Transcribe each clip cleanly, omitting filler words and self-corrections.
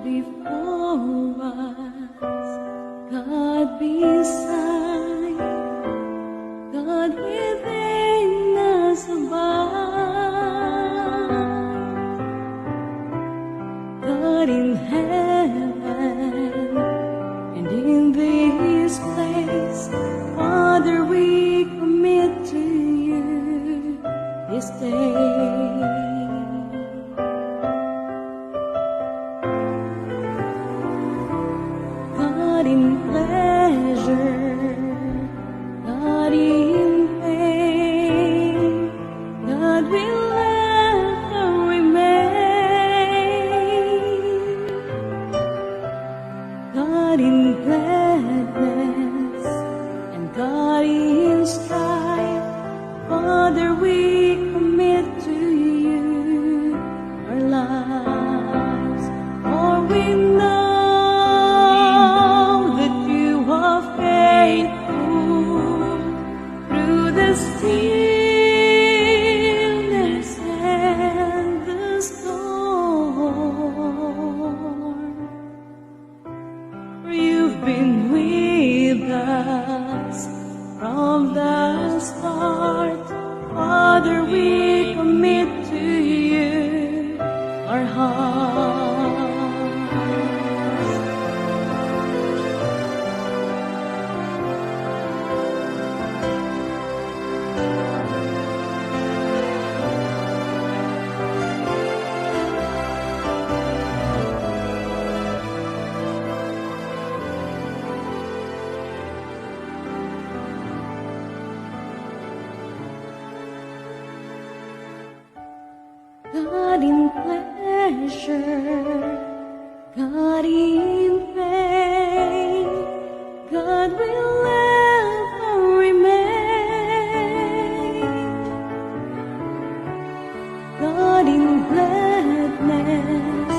before us, God beside, God within us abide, God in heaven and in this place. Father, we commit to you this day. God in pleasure, God in pain, God will ever remain. God in gladness and God in strife, Father, we commit to you our lives. For we know stillness and the storm, for you've been with us from the start. Father, we commit to you our hearts. God in pleasure, God in pain, God will ever remain. God in gladness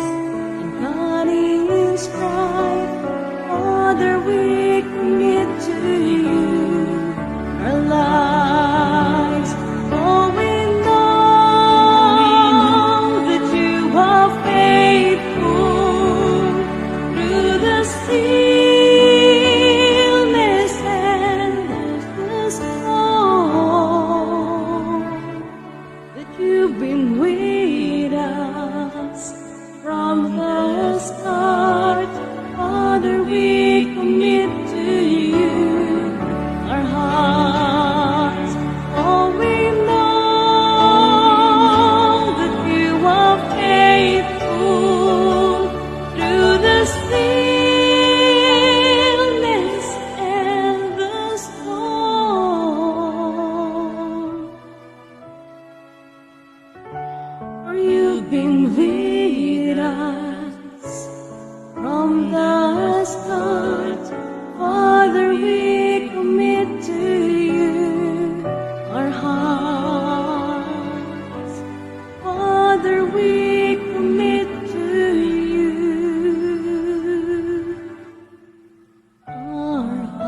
and God in strife, Father, we commit to you our lives. For we stillness and the storm, that you've been with us from the start. Father, we commit to you our hearts. For we know that you are faithful through the stillness and the storm. For you've been with us from the start. Father, we commit to you our hearts. Father, we commit to you our hearts.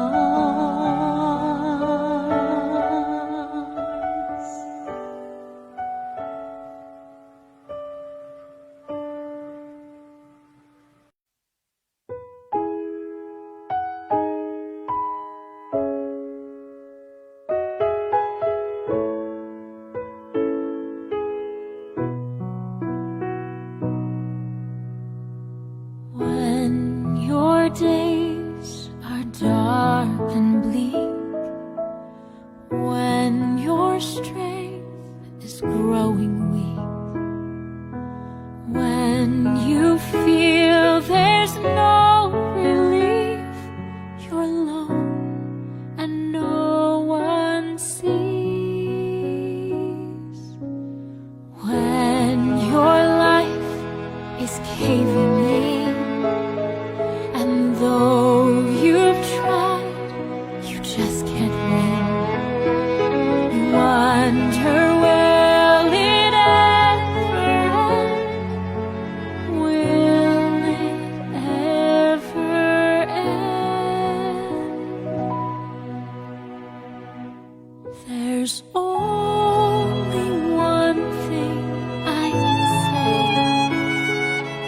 When your days are dark and bleak, when your strength is growing weak, when you feel there's no relief, you're alone and no one sees, when your life is caving in, and though you've tried, you just can't win. You wonder, will it ever end? Will it ever end? There's only one thing I can say,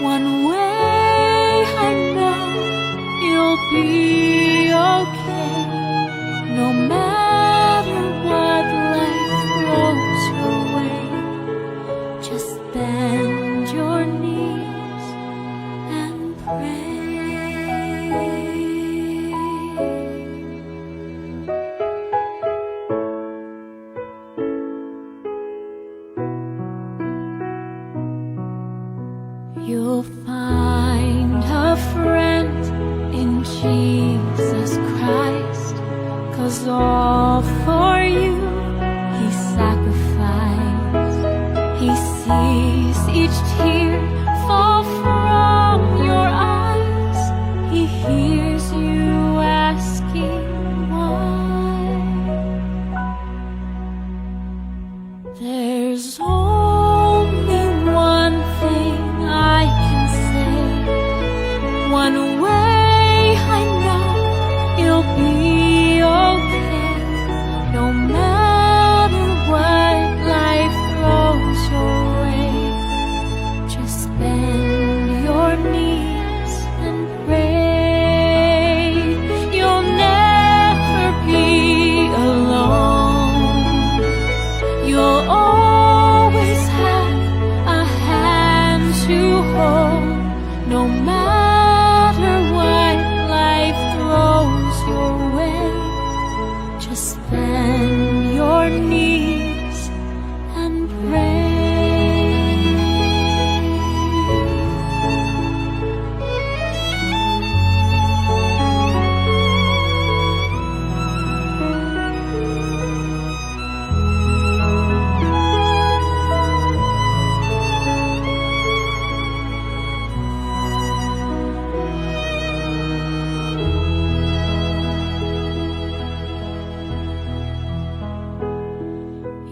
one way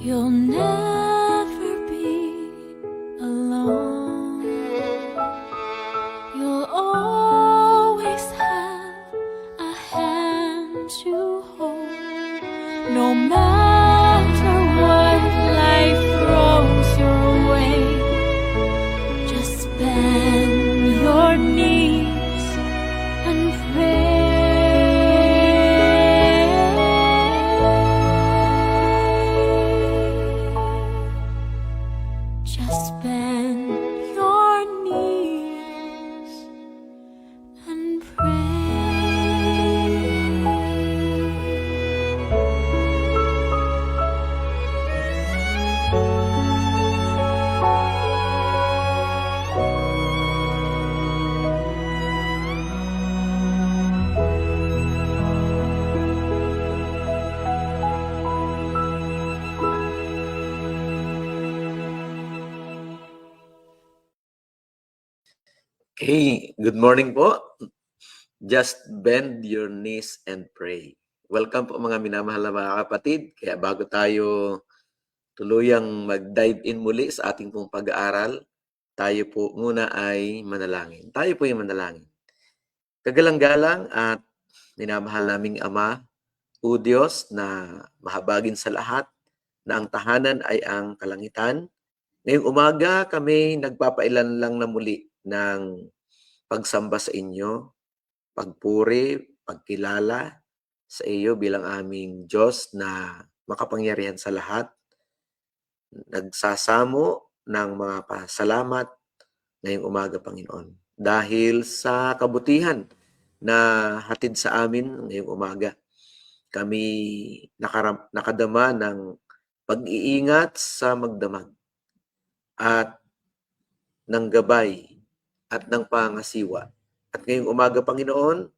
You'll never be alone. You'll always have a hand to hold. No matter what life throws your way, just bend your knees and pray. Just bend your knees and pray. Hey, good morning po. Just bend your knees and pray. Welcome po mga minamahal na mga kapatid. Kaya bago tayo tuluyang mag-dive in muli sa ating pong pag-aaral, tayo po muna ay manalangin. Tayo po yung manalangin. Kagalang-galang at minamahal naming Ama, O Diyos na mahabagin sa lahat, na ang tahanan ay ang kalangitan. Ngayong umaga kami nagpapailan lang na muli ng pagsamba sa inyo, pagpuri, pagkilala sa iyo bilang aming Diyos na makapangyarihan sa lahat. Nagsasamo ng mga pasalamat ngayong umaga, Panginoon. Dahil sa kabutihan na hatid sa amin ngayong umaga, kami nakadama ng pag-iingat sa magdamag at ng gabay at ng pangasiwa. At ngayong umaga, Panginoon,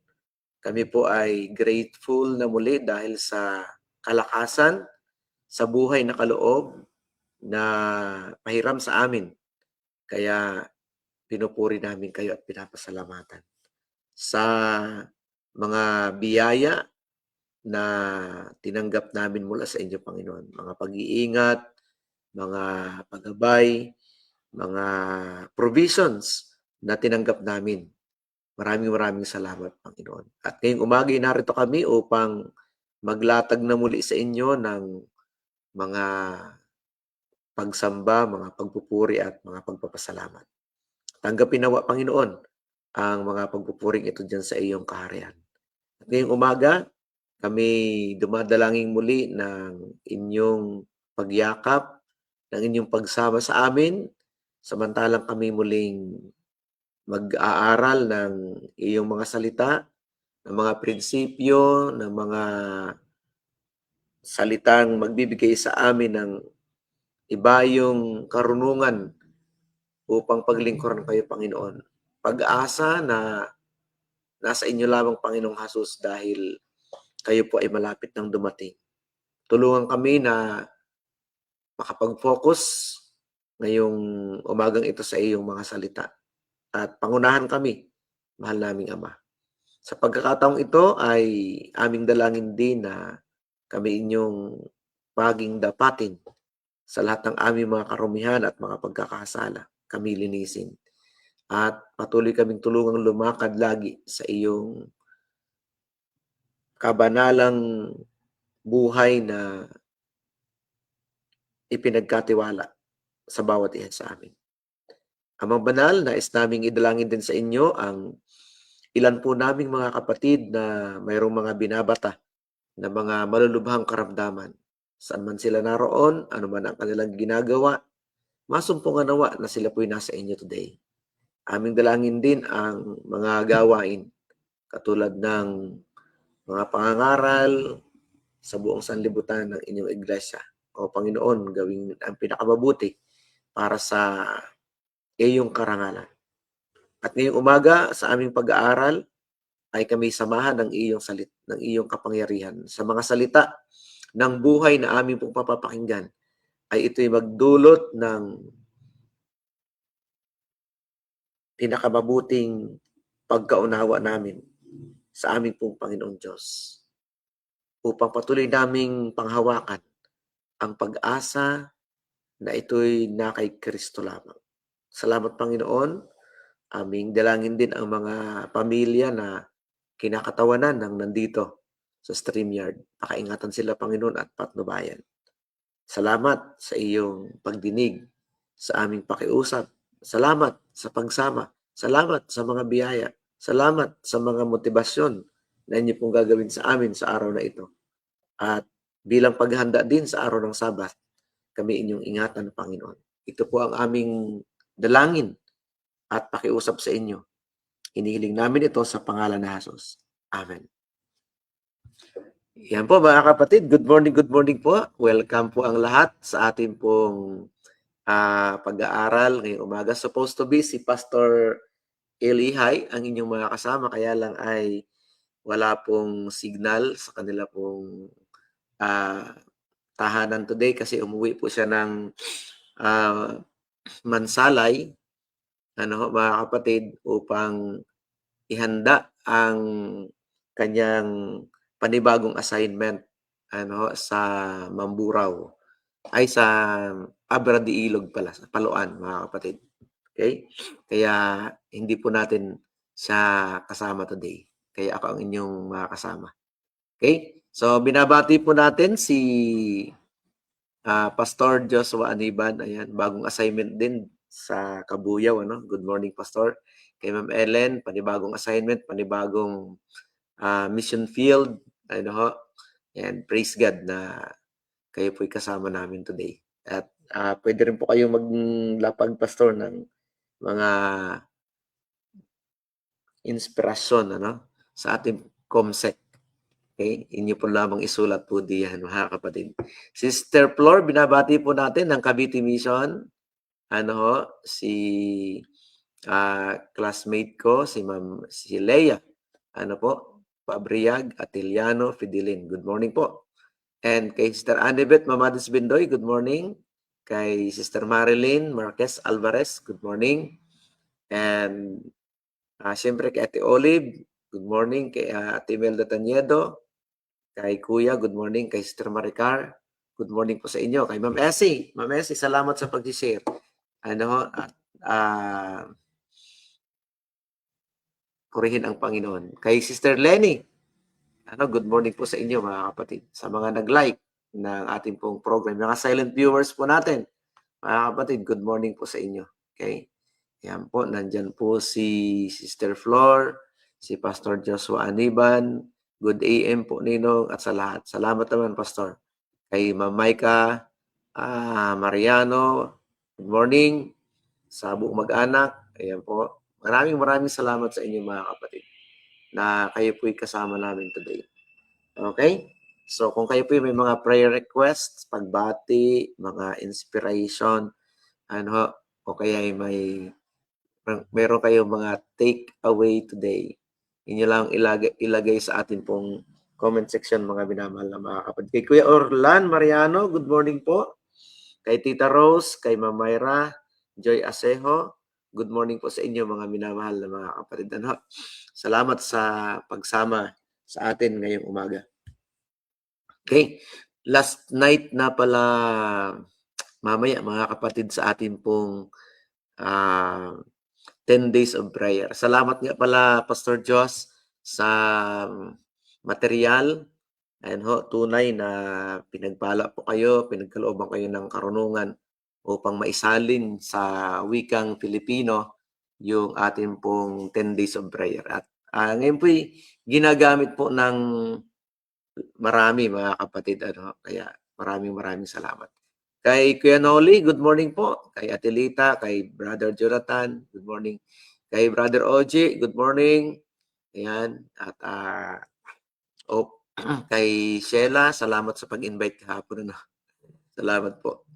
kami po ay grateful na muli dahil sa kalakasan, sa buhay na kaloob na pahiram sa amin. Kaya pinupuri namin kayo at pinapasalamatan sa mga biyaya na tinanggap namin mula sa inyo, Panginoon. Mga pag-iingat, mga paggabay, mga provisions na tinanggap namin. Maraming salamat, Panginoon. At ngayong umaga, narito kami upang maglatag na muli sa inyo ng mga pagsamba, mga pagpupuri at mga pagpapasalamat. Tanggapin nawa, Panginoon, ang mga pagpupuring ito dyan sa iyong kaharian. At ngayong umaga, kami dumadalangin muli ng inyong pagyakap, ng inyong pagsama sa amin, samantalang kami muling mag-aaral ng iyong mga salita, ng mga prinsipyo, ng mga salitang magbibigay sa amin ng ibayong karunungan upang paglingkuran kayo, Panginoon. Pag-asa na nasa inyo lamang, Panginoong Jesus, dahil kayo po ay malapit nang dumating. Tulungan kami na makapag-focus ngayong umagang ito sa iyong mga salita. At pangunahan kami, mahal naming Ama. Sa pagkakataong ito ay aming dalangin din na kami inyong paging dapatin sa lahat ng aming mga karumihan at mga pagkakasala. Kami linisin. At patuloy kaming tulungang lumakad lagi sa iyong kabanalang buhay na ipinagkatiwala sa bawat isa sa amin. Amang banal, nais naming idalangin din sa inyo ang ilan po naming mga kapatid na mayroong mga binabata na mga malulubhang karamdaman. Saan man sila naroon, ano man ang kanilang ginagawa, masumpungan nawa na sila po'y nasa inyo today. Aming dalangin din ang mga gawain katulad ng mga pangangaral sa buong sanlibutan ng inyong iglesia. O Panginoon, gawin ang pinakamabuti para sa iyong karangalan. At ngayong umaga sa aming pag-aaral ay kami samahan ng iyong kapangyarihan. Sa mga salita ng buhay na aming pong papapakinggan ay ito'y magdulot ng pinakamabuting pagkaunawa namin sa aming pong Panginoon Diyos upang patuloy naming panghawakan ang pag-asa na ito'y na kay Kristo lamang. Salamat, Panginoon. Aming dalangin din ang mga pamilya na kinakatawanan ng nandito sa StreamYard. Pakaingatan sila, Panginoon, at patnubayan. Salamat sa iyong pagdinig sa aming pakiusap. Salamat sa pagsama. Salamat sa mga biyaya. Salamat sa mga motibasyon na inyo pong gagawin sa amin sa araw na ito. At bilang paghahanda din sa araw ng Sabat, kami inyong ingatan, Panginoon. Ito po ang aming dalangin at pakiusap sa inyo. Inihiling namin ito sa pangalan ni Jesus. Amen. Yan po mga kapatid, good morning po. Welcome po ang lahat sa ating pong pag-aaral ngayong umaga. Supposed to be si Pastor Elihay ang inyong mga kasama, kaya lang ay wala pong signal sa kanila pong tahanan today kasi umuwi po siya ng Mansalay, mga kapatid, upang ihanda ang kanyang panibagong assignment sa Mamburao, ay sa Abra de Ilog pala, sa Paluan, mga kapatid. Okay? Kaya hindi po natin siya kasama today. Kaya ako ang inyong mga kasama. Okay? So binabati po natin si Pastor Joshua Aniban. Ayan, bagong assignment din sa Kabuyaw. Good morning, Pastor. Kay Ma'am Ellen, panibagong assignment, panibagong mission field. And praise God na kayo po'y kasama namin today. At pwede rin po kayong maglapag, Pastor, ng mga inspirasyon sa ating COMSEC. Okay? Inyo po lamang isulat po diyan, mga kapatid. Sister Flor, binabati po natin ng Cavite Mission. Si classmate ko, si Leia. Pabriag, Atiliano, Fidelin. Good morning po. And kay Sister Annabeth Mamadis Bindoy, good morning. Kay Sister Marilyn Marquez Alvarez, good morning. And siyempre kay Ate Olive, good morning. Kay Ate Melda Taniedo, kay Kuya, good morning. Kay Sister Maricar, good morning po sa inyo. Kay Ma'am Essie, salamat sa pag-share. Purihin ang Panginoon. Kay Sister Lenny, good morning po sa inyo, mga kapatid. Sa mga nag-like ng ating pong program, mga silent viewers po natin, mga kapatid, good morning po sa inyo. Okay? Yan po, nandyan po si Sister Flor, si Pastor Joshua Aniban, good AM po, Ninong, at sa lahat. Salamat naman, Pastor. Kay Ma'am Maika Mariano, good morning. Sa buong mag-anak, ayan po. Maraming salamat sa inyo, mga kapatid, na kayo po'y kasama namin today. Okay? So, kung kayo po'y may mga prayer requests, pagbati, mga inspiration, o kaya meron kayong mga take away today, inyo lang ilagay sa atin pong comment section, mga minamahal na mga kapatid. Kay Kuya Orlan Mariano, good morning po. Kay Tita Rose, kay Ma'am Myra, Joy Asejo, good morning po sa inyo, mga minamahal na mga kapatid. Salamat sa pagsama sa atin ngayong umaga. Okay, last night na pala, mamaya mga kapatid, sa atin pong 10 days of prayer. Salamat nga pala, Pastor Joss, sa material. Tunay na pinagpala po kayo, pinagkalooban kayo ng karunungan upang maisalin sa wikang Filipino yung ating pong 10 days of prayer. At ngayon po ginagamit po ng marami, mga kapatid. Kaya maraming salamat. Kay Kuya Noli, good morning po. Kay Atelita, kay Brother Jonathan, good morning. Kay Brother Oji, good morning. Ayan. At kay Sheila, salamat sa pag-invite kahapon. Salamat po.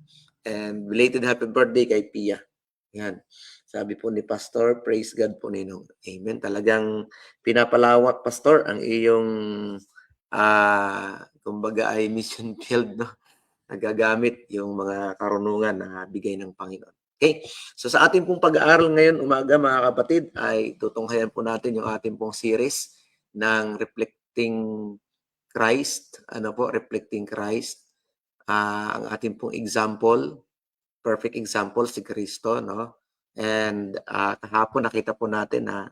And belated happy birthday kay Pia. Ayan. Sabi po ni Pastor, praise God po, Ninong. Amen. Talagang pinapalawak, Pastor, ang iyong kumbaga ay mission field, nagagamit yung mga karunungan na bigay ng Panginoon. Okay? So sa ating pong pag-aaral ngayon umaga, mga kapatid, ay tutunghayan po natin yung ating pong series ng Reflecting Christ. Reflecting Christ. ang ating pong example, perfect example si Kristo, no? And kahapon nakita po natin na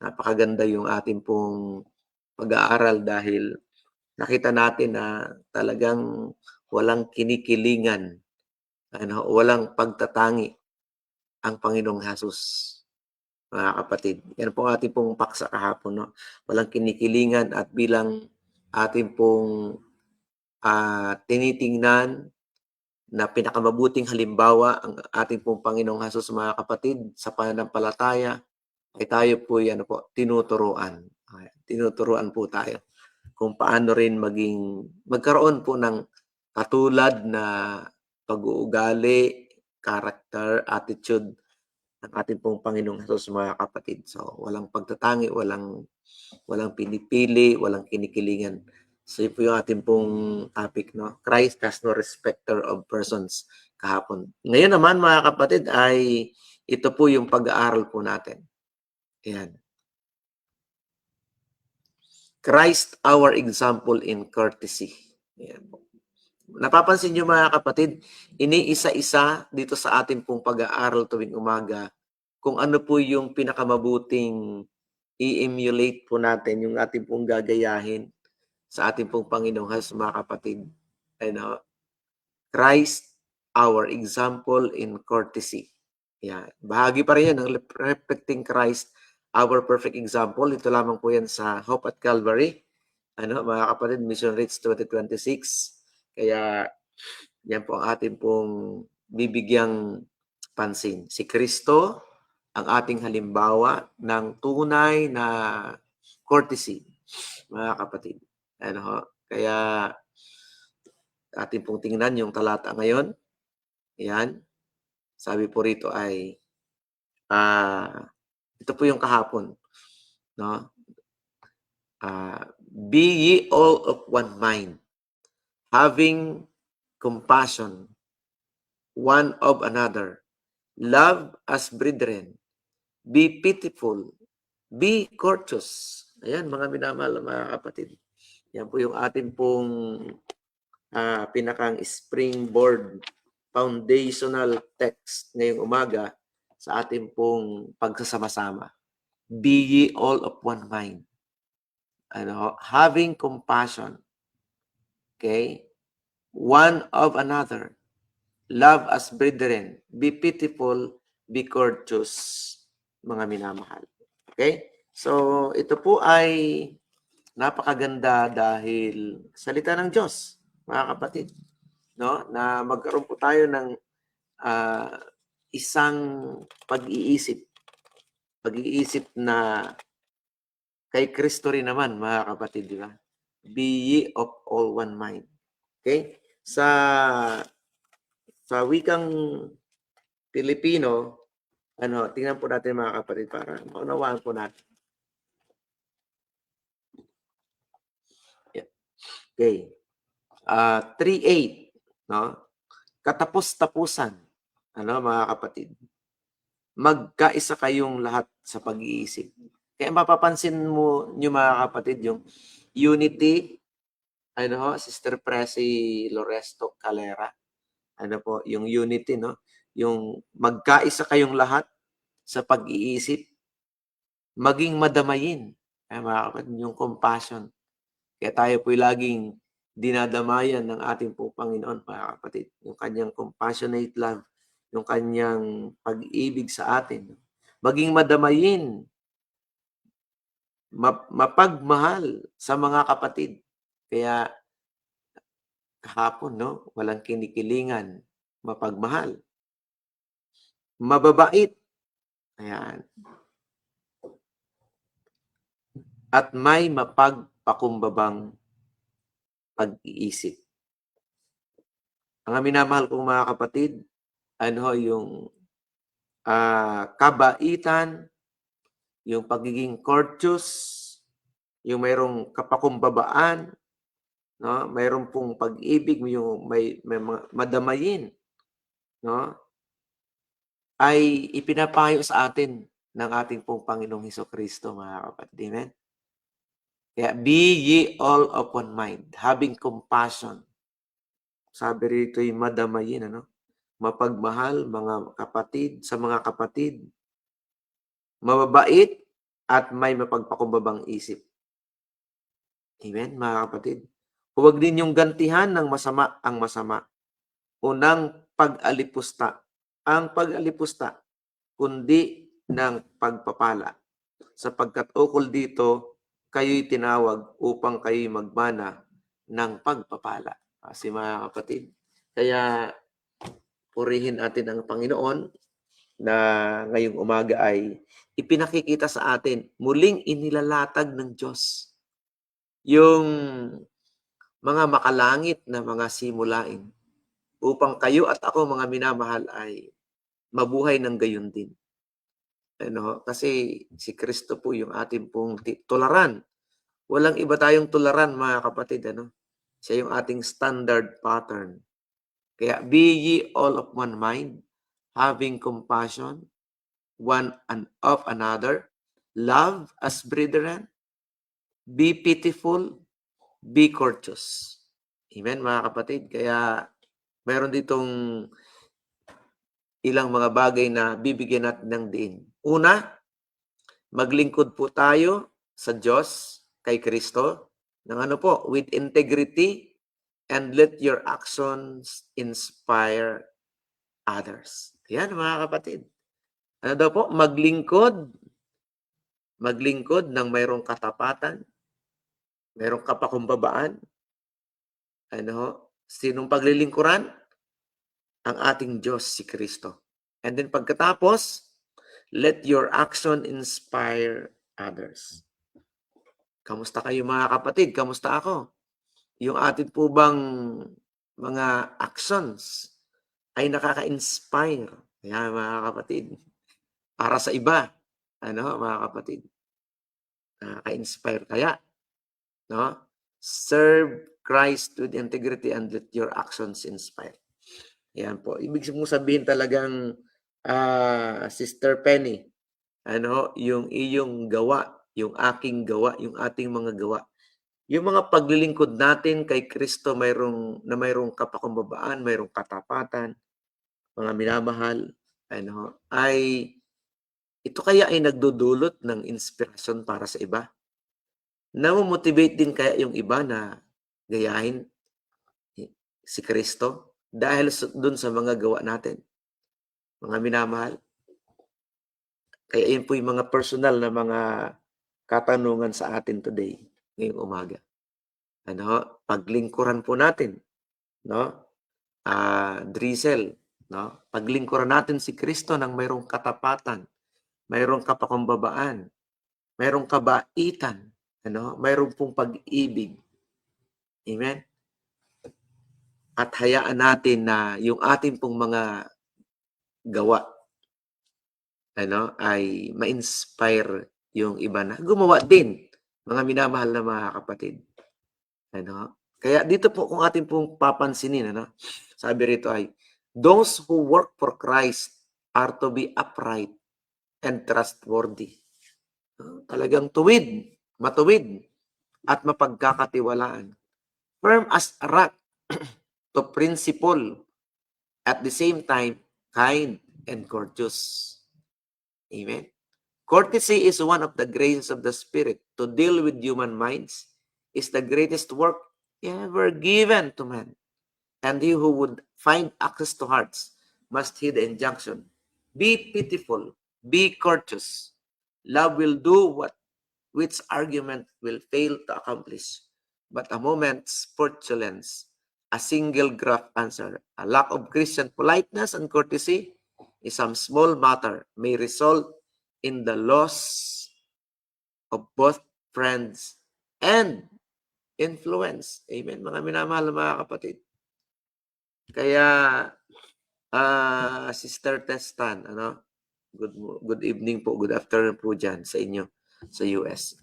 napakaganda yung ating pong pag-aaral dahil nakita natin na talagang walang kinikilingan, walang pagtatangi ang Panginoong Hesus, mga kapatid. Yan po ang ating pong paksa kahapon, no? Walang kinikilingan at bilang ating pong tinitingnan na pinakamabuting halimbawa ang ating pong Panginoong Hesus, mga kapatid, sa pananampalataya ay tayo po tinuturuan. Tinuturuan po tayo kung paano rin magkaroon po ng katulad na pag-uugali, character, attitude ng ating pong Panginoong Hesus, mga kapatid. So, walang pagtatangi, walang pinipili, walang kinikilingan. So, yun po yung ating pong topic, no? Christ has no respecter of persons kahapon. Ngayon naman, mga kapatid, ay ito po yung pag-aaral po natin. Ayan. Christ, our example in courtesy. Ayan. Napapansin niyo, mga kapatid, iniisa-isa dito sa ating pong pag-aaral tuwing umaga kung ano po yung pinakamabuting i-emulate po natin, yung ating pong gagayahin sa ating pong Panginoong Hesus, mga kapatid. Christ, our example in courtesy. Yan. Bahagi pa rin yan ng reflecting Christ, our perfect example. Ito lamang po yan sa Hope at Calvary. Mga kapatid, Mission Reach 2026. Kaya yan po ang ating pong bibigyang pansin. Si Kristo, ang ating halimbawa ng tunay na courtesy, mga kapatid. Kaya ating pong tingnan yung talata ngayon. Ayan. Sabi po rito ay, ito po yung kahapon. No? Be ye all of one mind, having compassion one of another. Love as brethren. Be pitiful. Be courteous. Ayan, mga minamahal, mga kapatid. Yan po yung ating pong pinakang springboard foundational text ngayong umaga sa ating pong pagsasama-sama. Be ye all of one mind. Having compassion. Okay? One of another. Love as brethren. Be pitiful. Be courteous, mga minamahal. Okay? So, ito po ay napakaganda dahil salita ng Diyos, mga kapatid. No? Na magkaroon po tayo ng isang pag-iisip na kay Kristo rin naman, mga kapatid, di ba? Be ye of all one mind. Okay? Sa wikang Pilipino, tingnan po natin, mga kapatid, para maunawaan po natin. Yeah. Okay. 3:8, no? Katapos-tapusan, mga kapatid. Magkaisa kayong lahat sa pag-iisip. Kaya mapapansin mo niyo, mga kapatid, yung unity, Sister Presi Loresto Calera, yung unity, no? Yung magkaisa kayong lahat sa pag-iisip, maging madamayin, mga kapatid, yung compassion. Kaya tayo po'y laging dinadamayan ng ating pong Panginoon, mga kapatid. Yung kanyang compassionate love, yung kanyang pag-ibig sa atin. Maging madamayin, mapagmahal sa mga kapatid. Kaya kahapon, no, walang kinikilingan, mapagmahal. Mababait. Ayan. At may mapagpakumbabang pag-iisip. Ang minamahal kong mga kapatid, yung kabaitan, yung pagiging courteous, yung mayroong kapakumbabaan, no? Mayroong pong pag-ibig, yung may madamayin, no? Ay ipinapayo sa atin ng ating pong Panginoong Hesukristo, mga kapatid. Amen? Kaya be ye all of one mind, having compassion sabi rito'y madamayin, mapagmahal sa mga kapatid, mababait at may mapagpakumbabang isip. Amen, mga kapatid. Huwag din yung gantihan ng masama ang masama o ng pag-alipusta ang pag-alipusta, kundi ng pagpapala. Sapagkat ukol dito, kayo'y tinawag upang kayo'y magmana ng pagpapala. Kasi mga kapatid, kaya purihin natin ang Panginoon na ngayong umaga ay ipinakikita sa atin, muling inilalatag ng Diyos yung mga makalangit na mga simulain upang kayo at ako, mga minamahal, ay mabuhay ng gayon din. Kasi si Kristo po yung ating pong tularan. Walang iba tayong tularan, mga kapatid. Siya yung ating standard pattern. Kaya be ye all of one mind, having compassion one of another, love as brethren, be pitiful, be courteous. Amen, mga kapatid. Kaya mayroon ditong ilang mga bagay na bibigyan natin ng diin. Una, maglingkod po tayo sa Diyos, kay Kristo, with integrity, and let your actions inspire others. Yan, mga kapatid. Ano daw po? Maglingkod ng mayroong katapatan, mayroong kapakumbabaan. Sinong paglilingkuran? Ang ating Diyos, si Kristo. And then pagkatapos, let your action inspire others. Kamusta kayo, mga kapatid? Kamusta ako? Yung atin po bang mga actions ay nakaka-inspire? Yan, mga kapatid. Para sa iba. Mga kapatid? Nakaka-inspire kaya? Serve Christ with integrity and let your actions inspire. Yan po. Ibig sabihin talagang, Sister Penny, yung iyong gawa, yung aking gawa, yung ating mga gawa. Yung mga paglilingkod natin kay Kristo mayroong kapakumbabaan, mayroong katapatan, mga minamahal, ay ito kaya ay nagdudulot ng inspirasyon para sa iba? Namomotivate din kaya yung iba na gayahin si Kristo dahil dun sa mga gawa natin? Mga minamahal. Kaya yun po yung mga personal na mga katanungan sa atin today, ngayong umaga. Paglingkuran po natin, Drizzle, paglingkuran natin si Kristo ng mayroong katapatan, mayroong kapakumbabaan, mayroong kabaitan, mayroong pong pag-ibig. Amen? At hayaan natin na yung ating pong mga gawa, ay ma-inspire yung iba na gumawa din, mga minamahal na mga kapatid. Kaya dito po kung ating pong papansinin, sabi rito ay, those who work for Christ are to be upright and trustworthy. Talagang matuwid, at mapagkakatiwalaan. Firm as a rock, to principle, at the same time, kind and courteous. Amen. Courtesy is one of the graces of the Spirit. To deal with human minds is the greatest work ever given to man. And he who would find access to hearts must heed the injunction. Be pitiful, be courteous. Love will do which argument will fail to accomplish. But a moment's petulance, a single gruff answer, a lack of Christian politeness and courtesy is some small matter may result in the loss of both friends and influence. Amen, mga minamahal na mga kapatid. Kaya, Sister Testan, good evening po, good afternoon po dyan sa inyo sa US.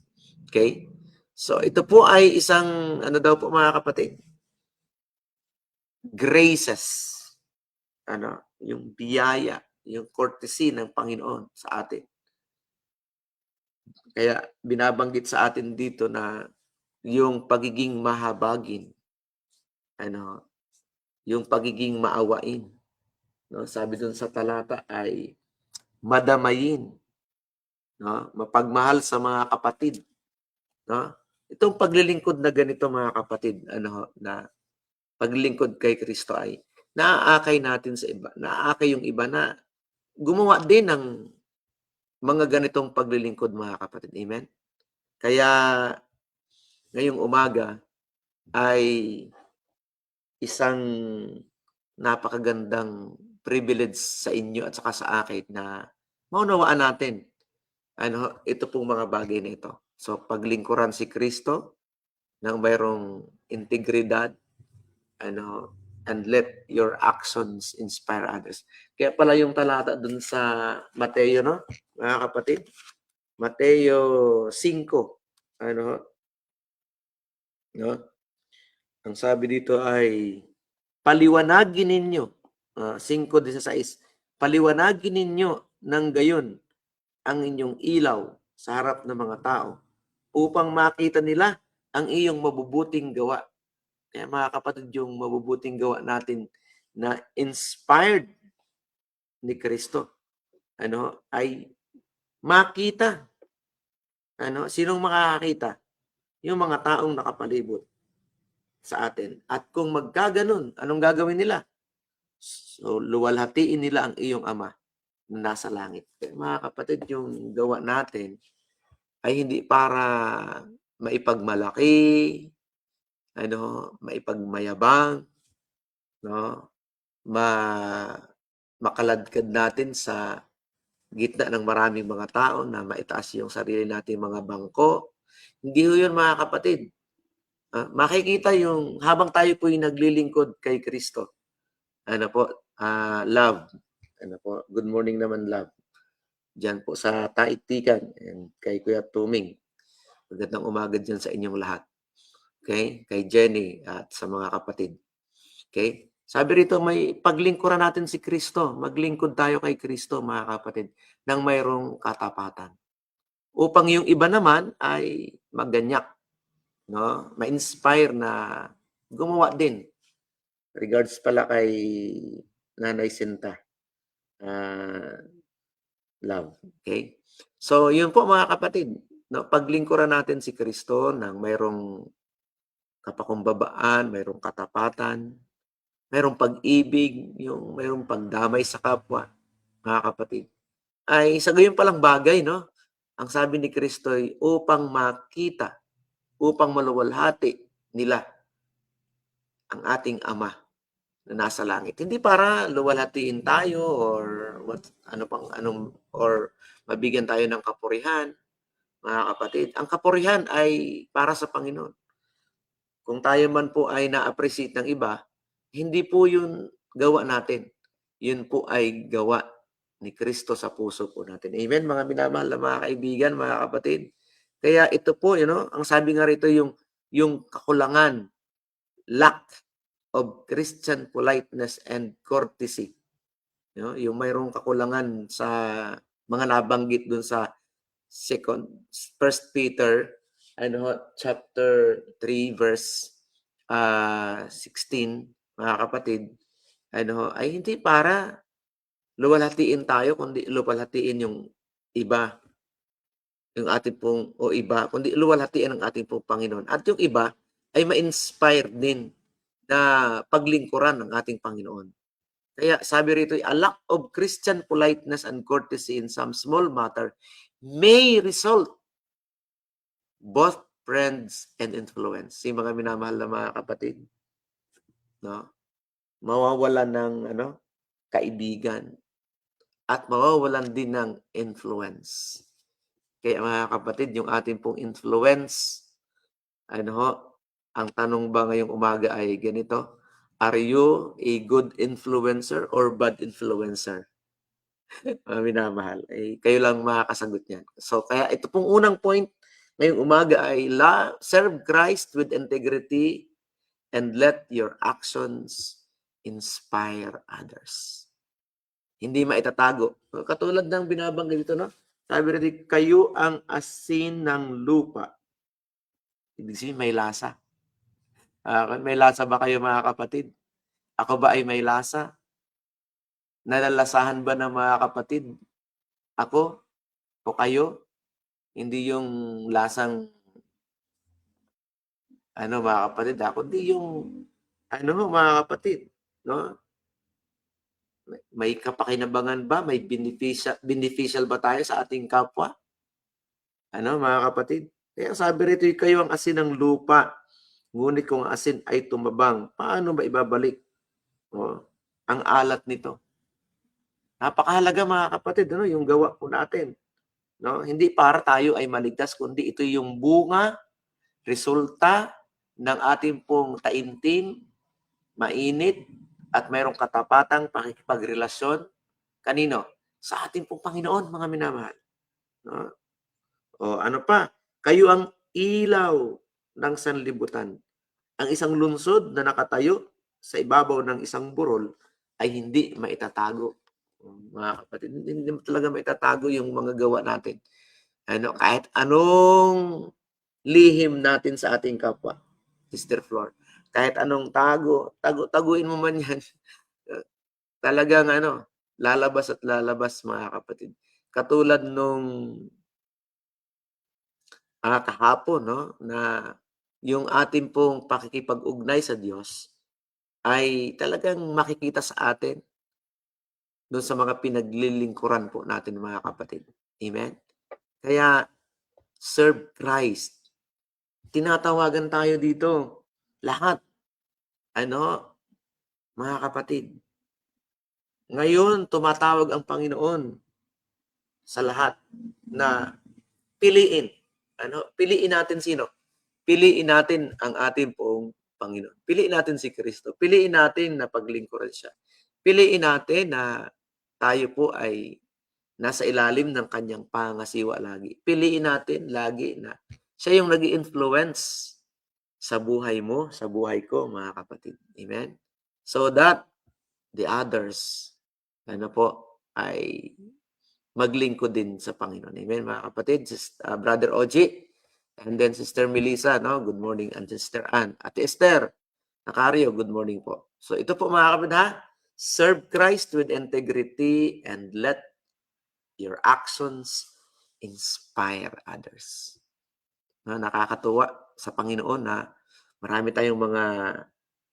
Okay? So, ito po ay isang, daw po mga kapatid, graces. Yung biyaya, yung courtesy ng Panginoon sa atin. Kaya binabanggit sa atin dito na yung pagiging mahabagin, yung pagiging maawain. No? Sabi dun sa talata ay madamayin, no? Mapagmahal sa mga kapatid. No? Itong paglilingkod na ganito mga kapatid, na paglilingkod kay Kristo ay naaakay natin sa iba. Naaakay yung iba na gumawa din ng mga ganitong paglilingkod mga kapatid. Amen? Kaya ngayong umaga ay isang napakagandang privilege sa inyo at saka sa akin na maunawaan natin ito pong mga bagay na ito. So paglingkuran si Kristo ng mayroong integridad, and let your actions inspire others. Kaya pala yung talata dun sa Mateo, no? Mga kapatid, Mateo 5, no? Ang sabi dito ay paliwanagin ninyo, 5:16, paliwanagin ninyo ng gayon ang inyong ilaw sa harap ng mga tao upang makita nila ang iyong mabubuting gawa. Kaya mga kapatid, yung mabubuting gawa natin na inspired ni Kristo, ay makita. Sinong makakakita? Yung mga taong nakapalibot sa atin. At kung magkaganon, anong gagawin nila? So, luwalhatiin nila ang iyong Ama na nasa langit. Kaya mga kapatid, yung gawa natin ay hindi para maipagmalaki, maipagmayabang, no? Makaladkad natin sa gitna ng maraming mga tao na maitaas yung sarili natin mga bangko. Hindi ho yun mga kapatid. Makikita yung habang tayo po yung naglilingkod kay Kristo. Love. Good morning naman, Love. Diyan po sa Taitikan and kay Kuya Tuming. Magandang umaga dyan sa inyong lahat. Okay? Kay Jenny at sa mga kapatid. Okay? Sabi rito, may paglingkuran natin si Kristo. Maglingkod tayo kay Kristo, mga kapatid, ng mayroong katapatan. Upang yung iba naman ay maganyak, no? Ma-inspire na gumawa din. Regards pala kay Nanay Sinta. Love. Okay? So, yun po mga kapatid. No? Paglingkuran natin si Kristo ng mayroong kapakumbabaan, mayroong katapatan, mayroong pag-ibig, yung mayroong pagdamay sa kapwa, mga kapatid. Ay sa gayon palang bagay, no? Ang sabi ni Kristo ay upang makita, upang maluwalhati nila ang ating Ama na nasa langit. Hindi para luwalhatiin tayo or or mabigyan tayo ng kapurihan, mga kapatid. Ang kapurihan ay para sa Panginoon. Kung tayo man po ay na-appreciate ng iba, hindi po yun gawa natin. Yun po ay gawa ni Kristo sa puso po natin. Amen, mga minamahal na mga kaibigan, mga kapatid. Kaya ito po, ang sabi nga rito, yung kakulangan, lack of Christian politeness and courtesy. Yung mayroong kakulangan sa mga nabanggit dun sa 1 Peter chapter 3 verse 16, mga kapatid, ay hindi para luwalhatiin tayo, kundi luwalhatiin yung iba, yung ating pong, o iba, kundi luwalhatiin ang ating pong Panginoon. At yung iba ay ma-inspire din na paglingkuran ng ating Panginoon. Kaya sabi rito, a lack of Christian politeness and courtesy in some small matter may result both friends and influence. Si mga minamahal na mga kapatid, no? Mawawalan ng kaibigan at mawawalan din ng influence. Kaya mga kapatid, yung ating pong influence, ang tanong ba ngayong umaga ay ganito, are you a good influencer or bad influencer? Mga minamahal, kayo lang makakasagot niyan. So kaya ito pong unang point ngayong umaga ay serve Christ with integrity and let your actions inspire others. Hindi maitatago. Katulad ng binabanggit dito, no? Sabi rin, kayo ang asin ng lupa. Ibig sabihin, may lasa. May lasa ba kayo, mga kapatid? Ako ba ay may lasa? Nalalasahan ba ng mga kapatid? Ako o kayo? Hindi yung lasang mga kapatid, kundi yung mga kapatid, no? May kapakinabangan ba? May beneficial ba tayo sa ating kapwa? Mga kapatid? Kaya sabi rito, kayo ang asin ng lupa. Ngunit kung ang asin ay tumabang, paano ba ibabalik ang alat nito? Napakahalaga mga kapatid, yung gawa po natin. No? Hindi para tayo ay maligtas, kundi ito yung bunga, resulta ng ating pong taimtim, mainit, at mayroong katapatang pakikipagrelasyon. Kanino? Sa ating pong Panginoon, mga minamahal. No? O ano pa? Kayo ang ilaw ng sanlibutan. Ang isang lungsod na nakatayo sa ibabaw ng isang burol ay hindi maitatago. Mga kapatid, hindi mo talaga maitatago yung mga gawa natin. Kahit anong lihim natin sa ating kapwa, Sister Flor. Kahit anong taguin mo man yan. Talagang lalabas at lalabas mga kapatid. Katulad nung kahapon, no, na yung ating pong pakikipag-ugnay sa Diyos ay talagang makikita sa atin doon sa mga pinaglilingkuran po natin mga kapatid. Amen? Kaya, serve Christ. Tinatawagan tayo dito. Lahat. Mga kapatid. Ngayon, tumatawag ang Panginoon sa lahat na piliin. Piliin natin sino? Piliin natin ang ating pong Panginoon. Piliin natin si Kristo. Piliin natin na paglingkuran siya. Piliin natin na tayo po ay nasa ilalim ng kanyang pangasiwa lagi. Piliin natin lagi na siya yung nag-i-influence sa buhay mo, sa buhay ko, mga kapatid. Amen? So that the others, ay maglingkod din sa Panginoon. Amen, mga kapatid? Brother Oji, and then Sister Melissa, no? Good morning, and Sister Ann. Ate Esther, Nakario, good morning po. So ito po mga kapatid, serve Christ with integrity and let your actions inspire others. Nakakatuwa sa Panginoon na marami tayong mga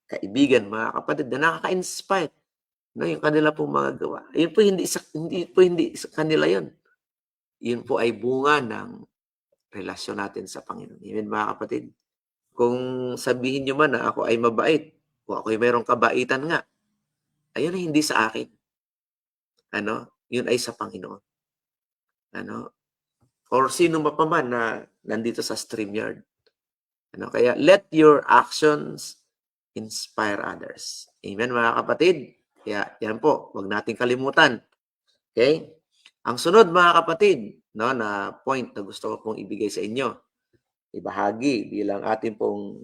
kaibigan, mga kapatid na nakaka-inspire. Yung kanila pong mga gawa. Yun po hindi sa kanila yun. Yun po ay bunga ng relasyon natin sa Panginoon. Amen, mga kapatid. Kung sabihin nyo man na ako ay mabait, o ako ay mayroong kabaitan nga, ayun ay hindi sa akin. Yun ay sa Panginoon. Or sino pa man na nandito sa StreamYard. Kaya let your actions inspire others. Amen, mga kapatid. Kaya yan po, huwag nating kalimutan. Okay? Ang sunod, mga kapatid, na point na gusto ko pong ibigay sa inyo, ibahagi bilang ating pong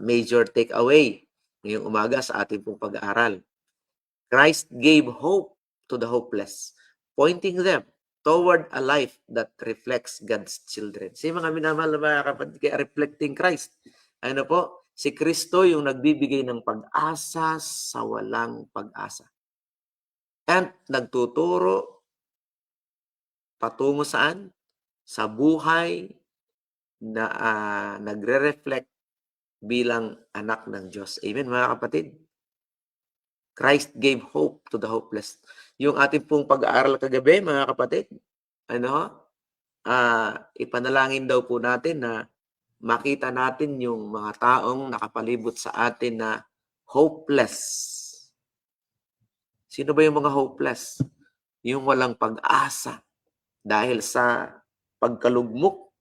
major takeaway ngayong umaga sa ating pong pag-aaral. Christ gave hope to the hopeless, pointing them toward a life that reflects God's children. Si mga minamahal na mga kapatid, kaya reflecting Christ. Si Kristo yung nagbibigay ng pag-asa sa walang pag-asa. And nagtuturo patungo saan? Sa buhay na nagre-reflect bilang anak ng Diyos. Amen, mga kapatid? Christ gave hope to the hopeless. Yung ating pong pag-aaral kagabi, mga kapatid, ipanalangin daw po natin na makita natin yung mga taong nakapalibot sa atin na hopeless. Sino ba yung mga hopeless? Yung walang pag-asa dahil sa pagkalugmok,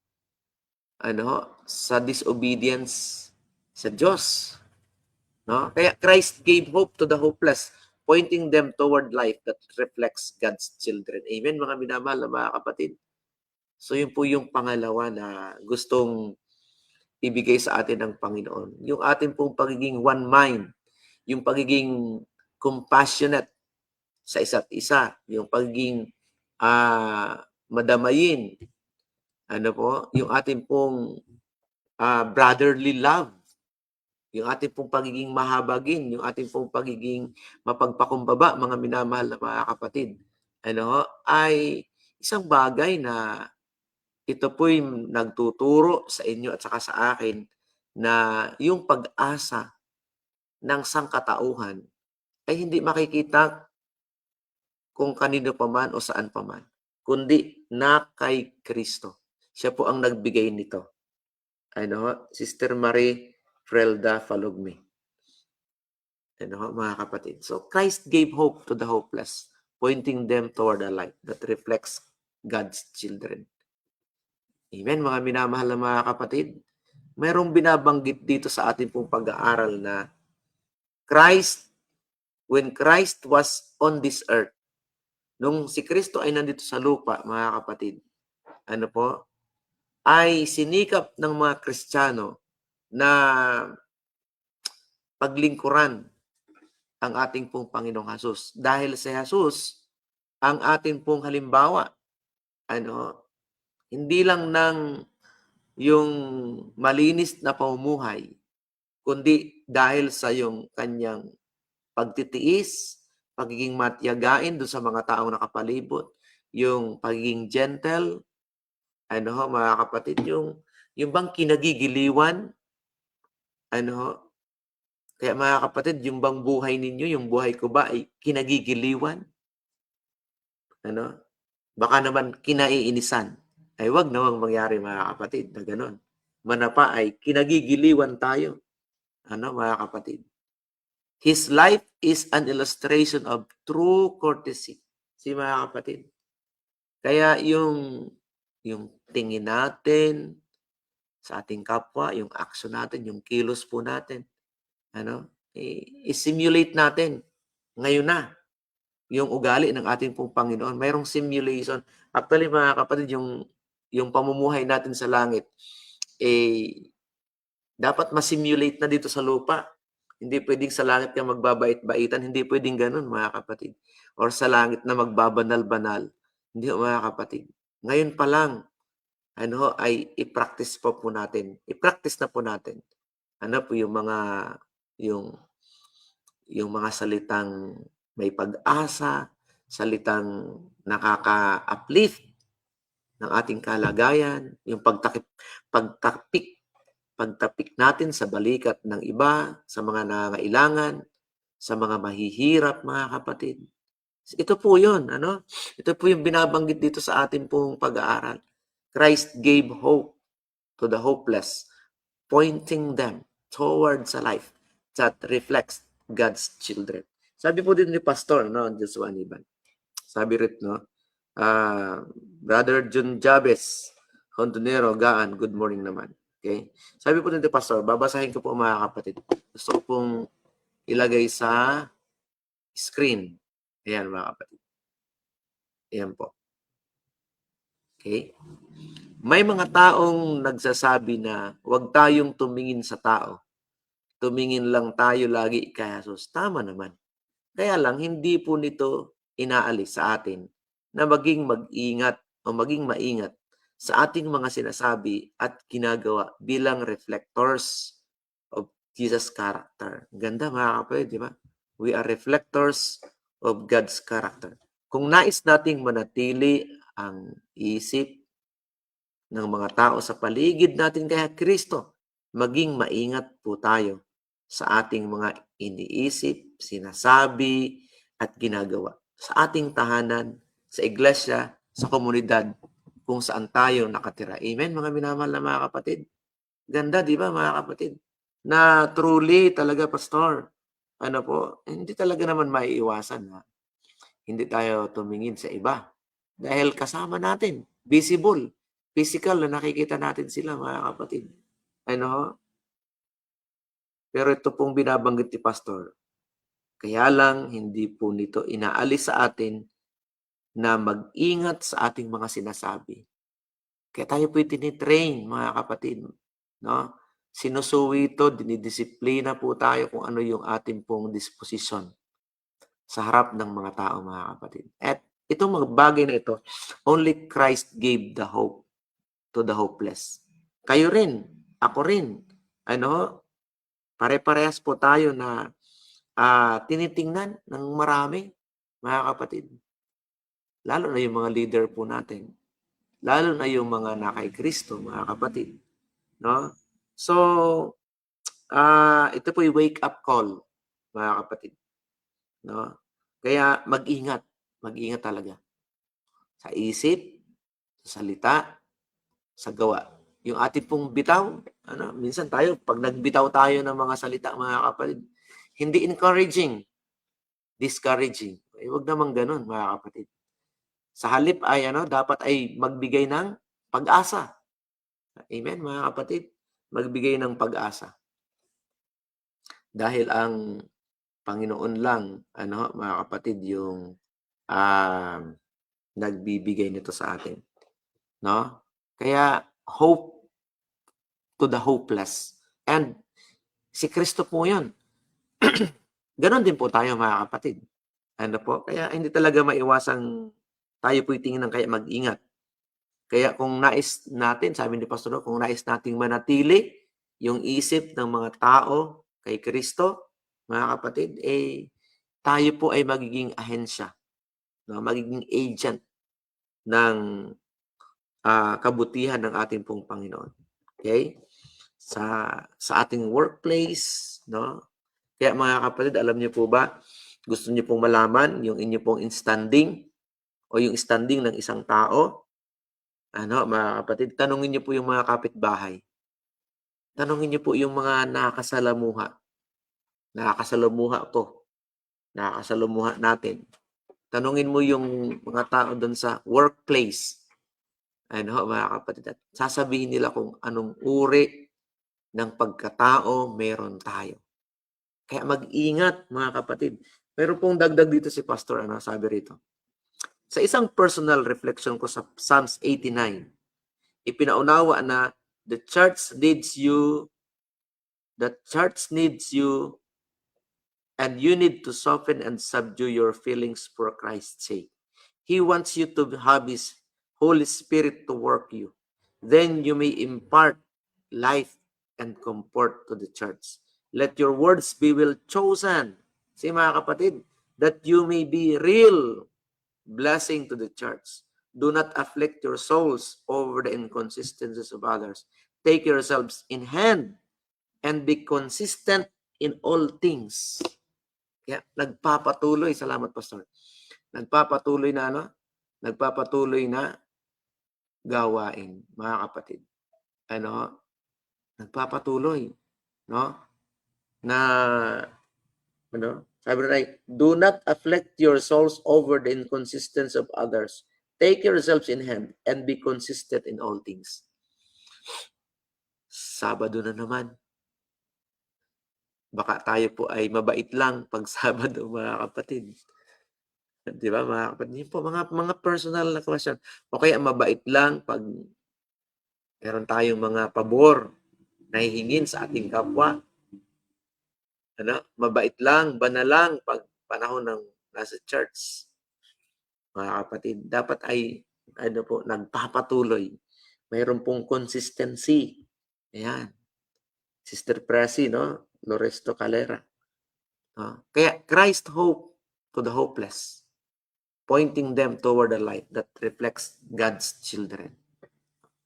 sa disobedience sa Diyos. Kaya Christ gave hope to the hopeless, pointing them toward life that reflects God's children. Amen, mga minamahal na mga kapatid. So yun po yung pangalawa na gustong ibigay sa atin ng Panginoon. Yung ating pong pagiging one mind, yung pagiging compassionate sa isa't isa, yung pagiging madamayin, yung ating pong brotherly love, yung ating pong pagiging mahabagin, yung ating pong pagiging mapagpakumbaba, mga minamahal na mga kapatid, ay isang bagay na ito po'y nagtuturo sa inyo at saka sa akin na yung pag-asa ng sangkatauhan ay hindi makikita kung kanino pa man o saan pa man, kundi na kay Kristo. Siya po ang nagbigay nito. Sister Marie Frelda Falugmi. Mga kapatid. So, Christ gave hope to the hopeless, pointing them toward a light that reflects God's children. Amen, mga minamahal na mga kapatid. Mayroong binabanggit dito sa ating pong pag-aaral na when Christ was on this earth, nung si Kristo ay nandito sa lupa, mga kapatid, ay sinikap ng mga Kristiyano na paglingkuran ang ating pong Panginoong Jesus. Dahil si Jesus, ang ating pong halimbawa, hindi lang ng yung malinis na pamumuhay, kundi dahil sa yung kanyang pagtitiis, pagiging matiyagain doon sa mga taong nakapalibot, yung pagiging gentle, mga kapatid, yung bang kinagigiliwan, kaya mga kapatid, yung bang buhay ninyo, yung buhay ko ba ay kinagigiliwan? Baka naman kinaiinisan. Ay wag nawang mangyari mga kapatid na gano'n. Manapa ay kinagigiliwan tayo. Mga kapatid? His life is an illustration of true courtesy. Mga kapatid. Kaya yung tingin natin sa ating kapwa, yung action natin, yung kilos po natin, i-simulate natin ngayon na yung ugali ng ating pong Panginoon. Mayroong simulation. Actually, mga kapatid, yung pamumuhay natin sa langit, dapat masimulate na dito sa lupa. Hindi pwedeng sa langit ka magbabait-baitan. Hindi pwedeng ganun, mga kapatid. Or sa langit na magbabanal-banal. Hindi, mga kapatid. Ngayon pa lang, ay i-practice pa po natin. I-practice na po natin. Yung mga salitang may pag-asa, salitang nakaka-uplift ng ating kalagayan, yung pagtapik natin sa balikat ng iba, sa mga nangangailangan, sa mga mahihirap, mga kapatid. Ito po yun, Ito po yung binabanggit dito sa ating pong pag-aaral. Christ gave hope to the hopeless, pointing them towards a life that reflects God's children. Sabi po din ni Pastor, Joshua Aniban. Sabi rin, Brother Jun Jabez, Hontonero, Gaan, good morning naman. Okay? Sabi po din ni Pastor, babasahin ko po mga kapatid. Gusto ko pong ilagay sa screen. Ayan mga kapatid. Ayan po. Okay? May mga taong nagsasabi na huwag tayong tumingin sa tao. Tumingin lang tayo lagi kay Jesus. Tama naman. Kaya lang, hindi po nito inaalis sa atin na maging mag-ingat o maging maingat sa ating mga sinasabi at ginagawa bilang reflectors of Jesus' character. Ganda mga kapatid, di ba? We are reflectors of God's character. Kung nais nating manatili ang isip ng mga tao sa paligid natin kaya Kristo, maging maingat po tayo sa ating mga iniisip, sinasabi, at ginagawa. Sa ating tahanan, sa iglesia, sa komunidad, kung saan tayo nakatira. Amen, mga minamahal na mga kapatid. Ganda, di ba, mga kapatid? Na truly talaga, Pastor, hindi talaga naman maiiwasan na hindi tayo tumingin sa iba. Dahil kasama natin, visible, physical na nakikita natin sila, mga kapatid. Pero ito pong binabanggit ni Pastor, kaya lang hindi po nito inaalis sa atin na mag-ingat sa ating mga sinasabi. Kaya tayo po tinitrain, mga kapatid. Sinusuwi ito, dinidisiplina po tayo kung ano yung ating pong disposition sa harap ng mga tao, mga kapatid. At itong mga bagay na ito, only Christ gave the hope to the hopeless. Kayo rin, ako rin, Pare-parehas po tayo na tinitingnan ng marami, mga kapatid. Lalo na yung mga leader po natin. Lalo na yung mga nakay Kristo, mga kapatid. No? So, ito po yung wake-up call, mga kapatid. No? Kaya mag-ingat. Mag-ingat talaga. Sa isip, sa salita, sa gawa. Yung ating pong bitaw, minsan tayo, pag nagbitaw tayo ng mga salita, mga kapatid, hindi encouraging, discouraging. Huwag naman ganun, mga kapatid. Sa halip ay dapat ay magbigay ng pag-asa. Amen, mga kapatid. Magbigay ng pag-asa. Dahil ang Panginoon lang, mga kapatid, yung nagbibigay nito sa atin. No? Kaya hope to the hopeless. And si Kristo po 'yun. Ganon din po tayo, mga kapatid. Kaya hindi talaga maiwasang tayo po'y tingnan, kaya mag-ingat. Kaya kung nais natin, sabi ni Pastor, kung nais nating manatili yung isip ng mga tao kay Kristo, mga kapatid, tayo po ay magiging ahensya, magiging agent ng kabutihan ng ating pong Panginoon. Okay? Sa ating workplace, no? Kaya mga kapatid, alam niyo po ba, gusto niyo pong malaman yung inyo pong standing o yung standing ng isang tao? Mga kapatid, tanungin niyo po yung mga kapitbahay. Tanungin niyo po yung mga nakakasalamuha. Nakakasalamuha ko. Nakakasalamuha natin. Tanungin mo yung mga tao doon sa workplace. Mga kapatid, at sasabihin nila kung anong uri ng pagkatao meron tayo. Kaya mag-ingat, mga kapatid. Meron pong dagdag dito si Pastor, sabi rito. Sa isang personal reflection ko sa Psalms 89, ipinaunawa na the church needs you, and you need to soften and subdue your feelings for Christ's sake. He wants you to have His Holy Spirit to work you. Then you may impart life and comfort to the church. Let your words be well chosen, mga kapatid, that you may be real blessing to the church. Do not afflict your souls over the inconsistencies of others. Take yourselves in hand and be consistent in all things. Kaya nagpapatuloy, salamat Pastor, nagpapatuloy na gawain, mga kapatid. Nagpapatuloy, na, sabi na, do not afflict your souls over the inconsistency of others. Take yourselves in hand and be consistent in all things. Sabado na naman. Baka tayo po ay mabait lang pag Sabado, mga kapatid. Di ba, mga kapatid? Yun po, mga personal na question. O kaya mabait lang pag meron tayong mga pabor na hihingin sa ating kapwa. Mabait lang, banal lang pag panahon ng nasa church. Mga kapatid, dapat ay nagpapatuloy. Mayroon pong consistency. Ayan. Sister Presi, Loresto Calera. Kaya Christ hope to the hopeless, pointing them toward a life that reflects God's children.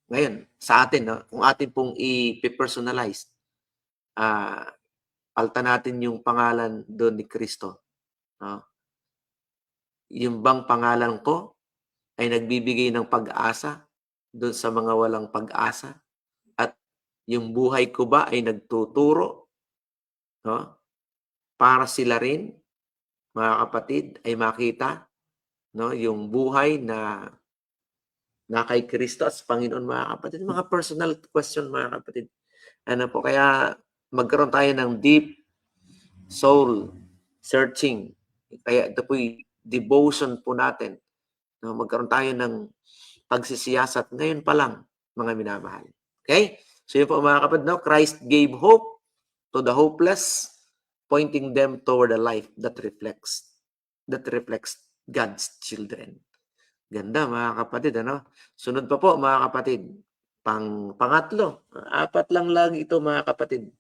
Ngayon, sa atin, kung atin pong i-personalize, alta natin yung pangalan doon ni Kristo. Yung bang pangalan ko ay nagbibigay ng pag-asa doon sa mga walang pag-asa? At yung buhay ko ba ay nagtuturo, para sila rin, mga kapatid, ay makita yung buhay na kay Kristo at Panginoon, mga kapatid? Mga personal question, mga kapatid. Kaya magkaroon tayo ng deep soul searching. Kaya ito po'y devotion po natin. Magkaroon tayo ng pagsisiyasat ngayon pa lang, mga minamahal. Okay? So yun po, mga kapatid, Christ gave hope to the hopeless, pointing them toward a life that reflects God's children. Ganda, mga kapatid, Sunod pa po, mga kapatid. Pangatlo, 4 lang ito, mga kapatid.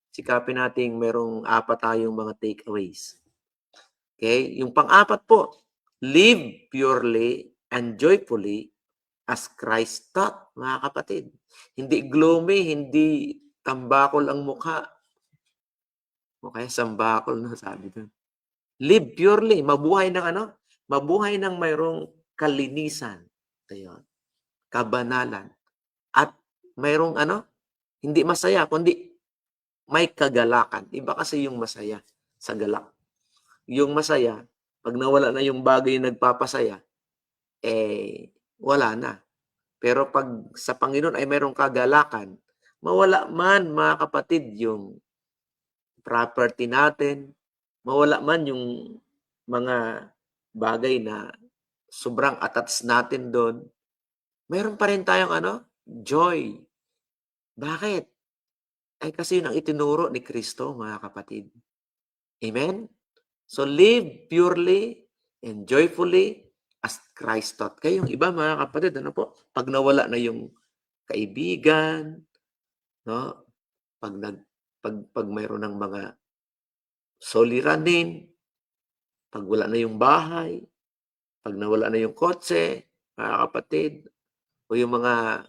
sikapin nating merong 4 tayong mga takeaways. Okay? Yung pang-apat po, live purely and joyfully as Christ taught, mga kapatid. Hindi gloomy, hindi tambakol ang mukha. O kaya sambakol na sabi doon. Live purely, mabuhay ng ano? Mabuhay ng mayroong kalinisan. Ayun. Kabanalan. At mayroong ano? Hindi masaya, kundi may kagalakan. Iba kasi yung masaya sa galak. Yung masaya, pag nawala na yung bagay na nagpapasaya, wala na. Pero pag sa Panginoon ay mayroong kagalakan, mawala man, mga kapatid, yung property natin, mawala man yung mga bagay na sobrang attached natin doon, mayroon pa rin tayong ano? Joy. Bakit? Ay kasi yun ang itinuro ni Kristo, mga kapatid. Amen? So live purely and joyfully as Christ taught. Kaya yung iba, mga kapatid, ano po? Pag nawala na yung kaibigan, no? Pag mayroon ng mga soliranin, pag wala na yung bahay, pag nawala na yung kotse, mga kapatid, o yung mga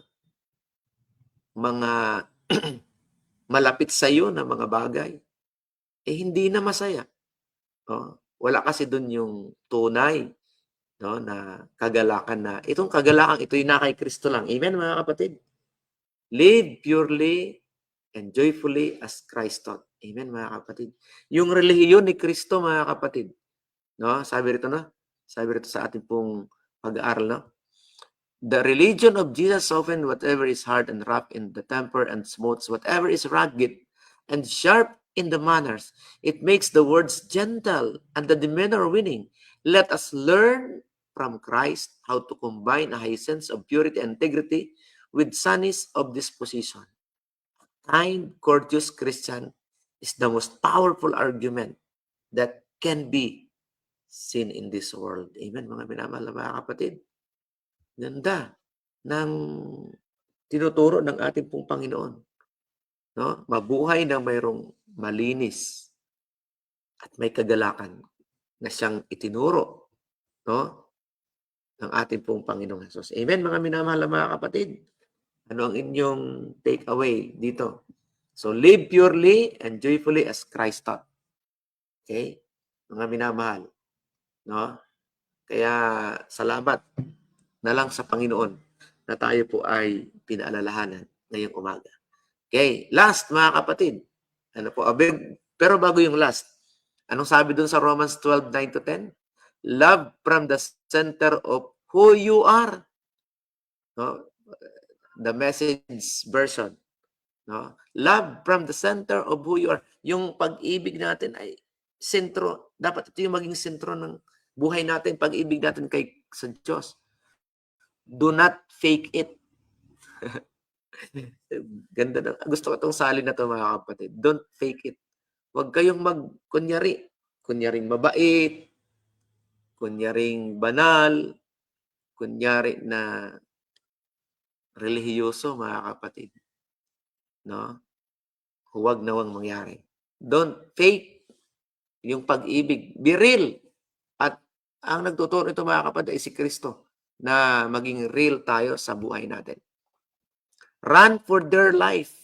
malapit sa iyo na mga bagay, hindi na masaya. No? Wala kasi doon yung tunay, no, na kagalakan na. Itong kagalakan, ito yung na kay Kristo lang. Amen, mga kapatid? Live purely and joyfully as Christ taught. Amen, mga kapatid? Yung relihiyon ni Kristo, mga kapatid, no? Sabi rito sa ating pong pag-aaral, no? The religion of Jesus softened whatever is hard and rough in the temper and smooths whatever is rugged and sharp in the manners. It makes the words gentle and the demeanor winning. Let us learn from Christ how to combine a high sense of purity and integrity with sunniness of disposition. Kind, courteous Christian is the most powerful argument that can be seen in this world. Amen, mga minamahal na mga kapatid. Ganda ng tinuturo ng ating pong Panginoon. No? Mabuhay na mayroong malinis at may kagalakan na siyang itinuro, no, ng ating pong Panginoong Hesus. Amen, mga minamahal na mga kapatid. Ano ang inyong take away dito? So, live purely and joyfully as Christ taught. Okay? Mga minamahal. No? Kaya, salamat na lang sa Panginoon na tayo po ay pinaalalahanan ngayong umaga. Okay, last, mga kapatid. Ano po, pero bago yung last, anong sabi dun sa Romans 12:9-10? Love from the center of who you are. No? The Message version. No? Love from the center of who you are. Yung pag-ibig natin ay sentro. Dapat ito yung maging sentro ng buhay natin, pag-ibig natin sa Diyos. Do not fake it. Ganda na. Gusto ko itong salin na ito, mga kapatid. Don't fake it. Huwag kayong kunyaring mabait, kunyaring banal, kunyari na relihiyoso, mga kapatid. No? Huwag nawang mangyari. Don't fake yung pag-ibig. Be real. At ang nagtuturo ito, mga kapatid, ay si Kristo na maging real tayo sa buhay natin. Run for their life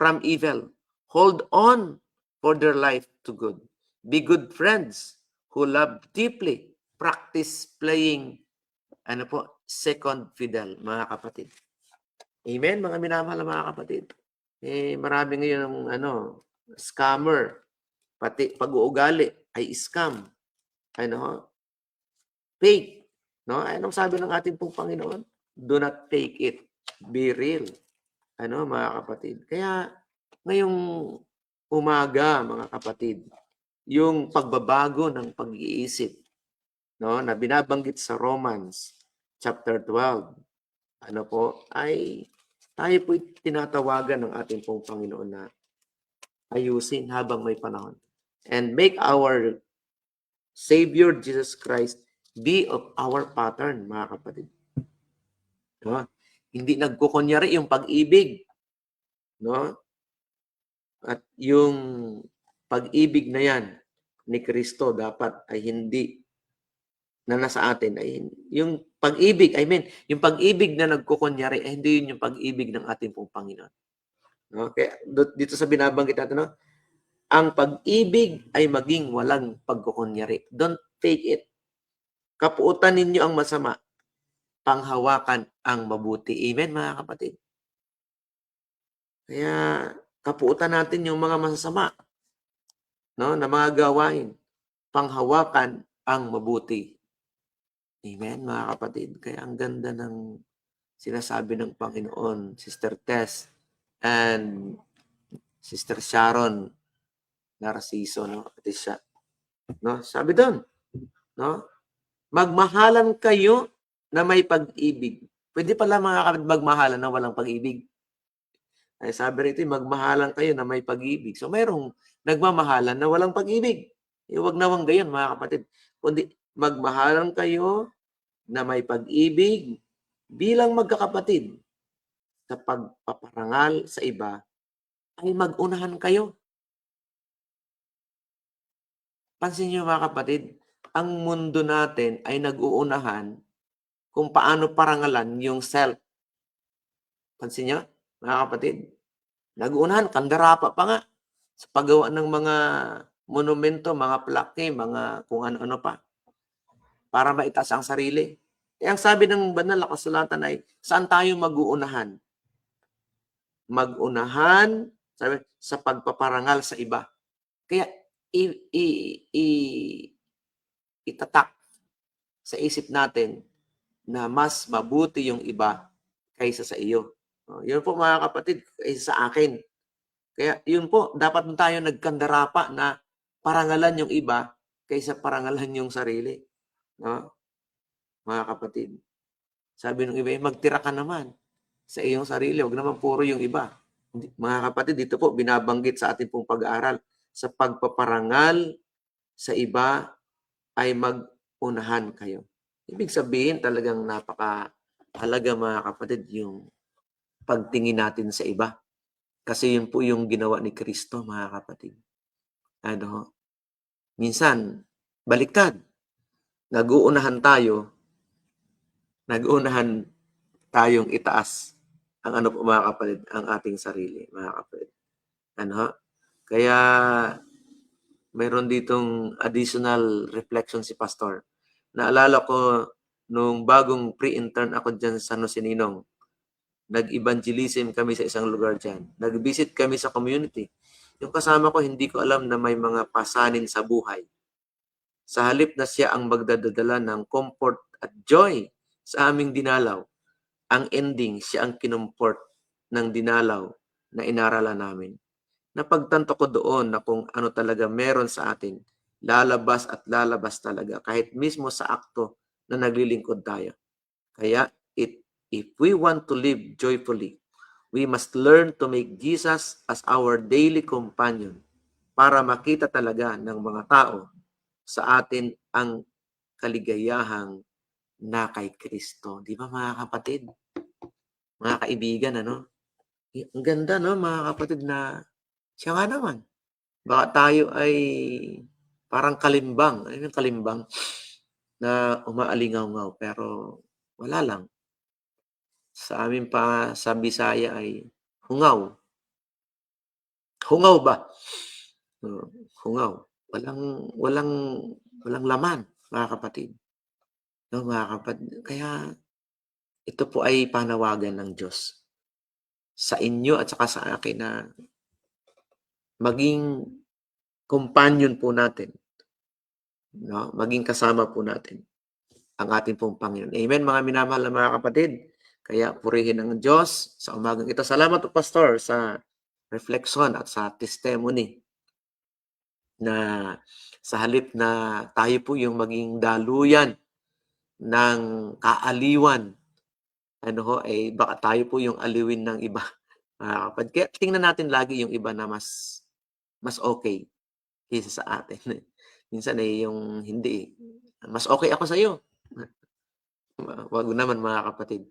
from evil. Hold on for their life to good. Be good friends who love deeply. Practice playing second fiddle, mga kapatid. Amen, mga minamahal na mga kapatid. Marami ngayon ng scammer. Pati pag-uugali ay scam. Fake. No? Anong sabi ng ating pong Panginoon? Do not fake it. Be real. Mga kapatid. Kaya, ngayong umaga, mga kapatid, yung pagbabago ng pag-iisip, no, na binabanggit sa Romans chapter 12, ay tayo po tinatawagan ng ating pong Panginoon na ayusin habang may panahon. And make our Savior Jesus Christ be of our pattern, mga kapatid. No? Hindi nagkukunyari yung pag-ibig. No? At yung pag-ibig na yan ni Kristo dapat ay hindi na nasa atin ay yung pag-ibig, yung pag-ibig na nagkukunyari ay hindi yun yung pag-ibig ng ating pong Panginoon. No? Kaya dito sa binabanggit natin, no? Ang pag-ibig ay maging walang pagkukunyari. Don't fake it. Kapuutan ninyo ang masama, panghawakan ang mabuti. Amen, mga kapatid? Kaya kapuutan natin yung mga masasama, no, na mga gawain, panghawakan ang mabuti. Amen, mga kapatid? Kaya ang ganda ng sinasabi ng Panginoon, Sister Tess and Sister Sharon Narciso, no? Patricia, no? Sabi doon, no? Magmahalan kayo na may pag-ibig. Pwede pala mga kapatid magmahalan na walang pag-ibig. Ay sabi rito, magmahalan kayo na may pag-ibig. So mayroong nagmamahalan na walang pag-ibig. Huwag nawang gayon mga kapatid. Kundi magmahalan kayo na may pag-ibig bilang magkakapatid. Sa pagpaparangal sa iba ay mag-unahan kayo. Pansin niyo mga kapatid, ang mundo natin ay nag-uunahan kung paano parangalan yung self. Pansin niyo mga kapatid? Nag-uunahan, kandarapa pa nga sa paggawa ng mga monumento, mga plaque, mga kung ano-ano pa para maitaas ang sarili. Ang sabi ng banal na kasulatan ay, saan tayo mag-uunahan? Mag-unahan sa pagpaparangal sa iba. Kaya itatak sa isip natin na mas mabuti yung iba kaysa sa iyo. Yun po mga kapatid, kaysa sa akin. Kaya yun po, dapat tayo nagkandarapa na parangalan yung iba kaysa parangalan yung sarili. No? Mga kapatid. Sabi ng iba, magtira ka naman sa iyong sarili. Huwag naman puro yung iba. Mga kapatid, dito po binabanggit sa ating pong pag-aaral. Sa pagpaparangal sa iba ay mag-unahan kayo. Ibig sabihin talagang napakahalaga mga kapatid yung pagtingin natin sa iba. Kasi yun po yung ginawa ni Kristo mga kapatid. Minsan, baliktad. Nag-uunahan tayong itaas ang ano po mga kapatid, ang ating sarili mga kapatid. Kaya mayroon ditong additional reflection si Pastor. Naalala ko nung bagong pre-intern ako dyan sa San Jose Ninong, nag-evangelism kami sa isang lugar dyan. Nag-visit kami sa community. Yung kasama ko, hindi ko alam na may mga pasanin sa buhay. Sa halip na siya ang magdadala ng comfort at joy sa aming dinalaw, ang ending, siya ang kinumport ng dinalaw na inaralan namin. Napagtanto ko doon na kung ano talaga meron sa atin, lalabas at lalabas talaga kahit mismo sa akto na naglilingkod tayo. Kaya if we want to live joyfully, we must learn to make Jesus as our daily companion para makita talaga ng mga tao sa atin ang kaligayahang na kay Kristo. Di ba mga kapatid? Mga kaibigan, ano? Ang ganda, no, mga kapatid, na siya nga naman. Baka tayo ay parang kalimbang. Ano yung kalimbang? Na umaalingaw-ngaw. Pero wala lang. Sa amin pa sa Bisaya ay hungaw. Hungaw ba? Hungaw. Walang laman, mga kapatid. No, mga kapatid. Kaya ito po ay panawagan ng Diyos sa inyo at saka sa akin na maging companion po natin, no? Maging kasama po natin ang ating pong Panginoon. Amen, mga minamahal na mga kapatid. Kaya purihin ang Diyos sa umagang ito. Salamat po, Pastor, sa reflection at sa testimony na sa halip na tayo po yung maging daluyan ng kaaliwan, baka tayo po yung aliwin ng iba. Kaya tingnan natin lagi yung iba na mas okay kaysa sa atin. Minsan yung hindi. Mas okay ako sa iyo. Wag naman mga kapatid.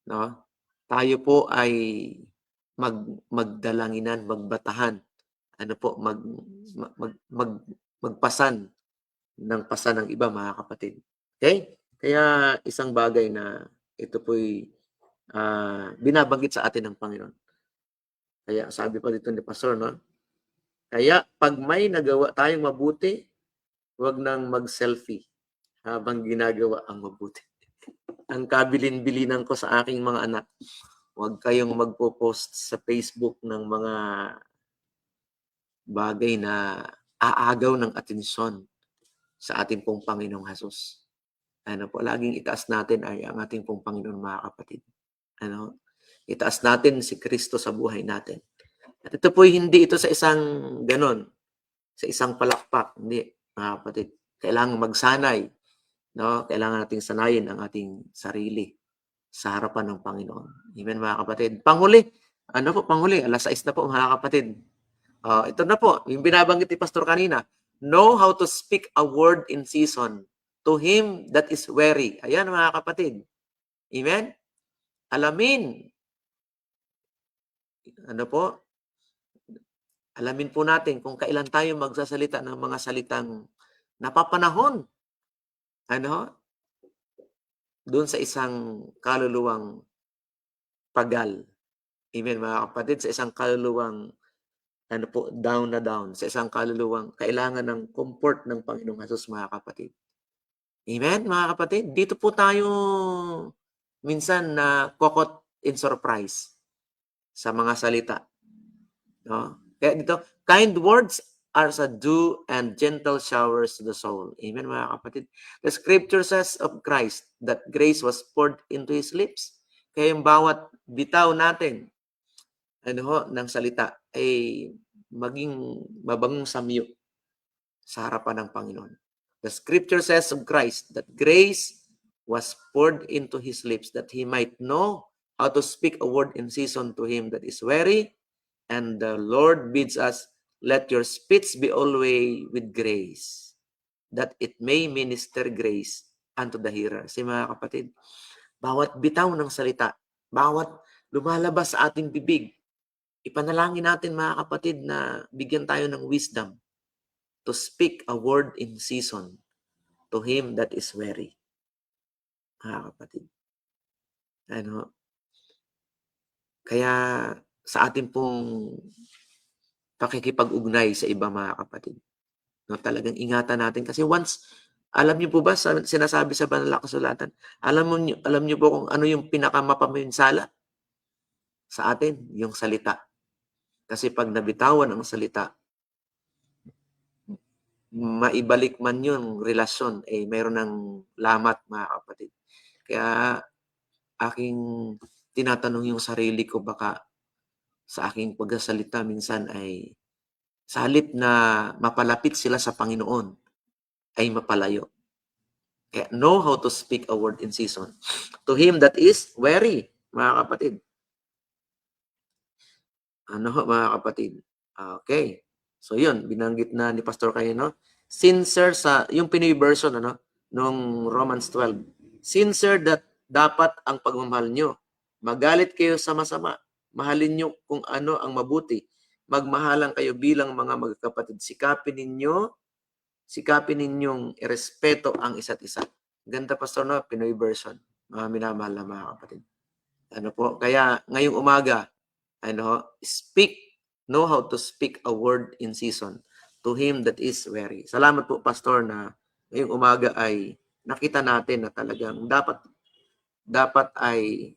No? Tayo po ay magdalanginan, magbatahan ano po, magpasan ng pasan ng iba, mga kapatid. Okay? Kaya isang bagay na ito po'y binabanggit sa atin ng Panginoon. Kaya sabi pa dito ni Pastor, no? Kaya pag may nagawa tayong mabuti, huwag nang mag-selfie habang ginagawa ang mabuti. Ang kabilin-bilinan ko sa aking mga anak, huwag kayong magpo-post sa Facebook ng mga bagay na aagaw ng atensyon sa ating pong Panginoong Hesus. Ano po, laging itaas natin ay ang ating pong Panginoon, mga kapatid. Ano? Itaas natin si Kristo sa buhay natin. At ito po, hindi ito sa isang ganon, sa isang palakpak. Hindi, mga kapatid. Kailangan magsanay. No? Kailangan nating sanayin ang ating sarili sa harapan ng Panginoon. Amen, mga kapatid. Panghuli, ano po, panghuli, 6:00 na po, mga kapatid. Ito na po, yung binabanggit ni Pastor kanina. Know how to speak a word in season to him that is weary. Ayan, mga kapatid. Amen? Alamin. Ano po? Alamin po natin kung kailan tayo magsasalita ng mga salitang napapanahon. Ano? Doon sa isang kaluluwang pagal. Amen, mga kapatid. Sa isang kaluluwang ano po, down na down. Sa isang kaluluwang kailangan ng comfort ng Panginoong Hesus, mga kapatid. Amen, mga kapatid. Dito po tayo minsan na caught in surprise sa mga salita. No? Kaya dito, kind words are sa dew and gentle showers to the soul. Amen, mga kapatid. The scripture says of Christ that grace was poured into His lips. Kaya yung bawat bitaw natin ng salita ay maging mabangong samyo sa harapan ng Panginoon. The scripture says of Christ that grace was poured into His lips that He might know how to speak a word in season to him that is weary. And the Lord bids us, let your speech be always with grace, that it may minister grace unto the hearer. Si mga kapatid, bawat bitaw ng salita, bawat lumalabas sa ating bibig, ipanalangin natin, mga kapatid, na bigyan tayo ng wisdom to speak a word in season to him that is weary. Mga kapatid. Ano? Kaya sa ating pong pakikipag-ugnay sa iba, mga kapatid, no, talagang ingatan natin. Kasi once, alam niyo po ba, sinasabi sa banal na kasulatan, alam niyo po kung ano yung pinakamapaminsala sa atin? Yung salita. Kasi pag nabitawan ang salita, maibalik man yung relasyon, mayroon ng lamat, mga kapatid. Kaya aking tinatanong yung sarili ko, baka sa aking pagsasalita minsan ay sa halip na mapalapit sila sa Panginoon, ay mapalayo. Kaya know how to speak a word in season to him that is weary, mga kapatid. Ano, mga kapatid? Okay. So yun, binanggit na ni Pastor kayo, no? Sincere sa, yung Pinoy version, nung Romans 12. Sincere that dapat ang pagmamahal nyo. Magalit kayo sa masama. Mahalin nyo kung ano ang mabuti. Magmahalan kayo bilang mga magkakapatid. Sikapin ninyong irespeto ang isa't isa. Ganda, Pastor, no? Pinoy version. Mga minamahal na mga kapatid. Ano po? Kaya ngayong umaga, know how to speak a word in season to him that is weary. Salamat po, Pastor, na ngayong umaga ay nakita natin na talagang dapat ay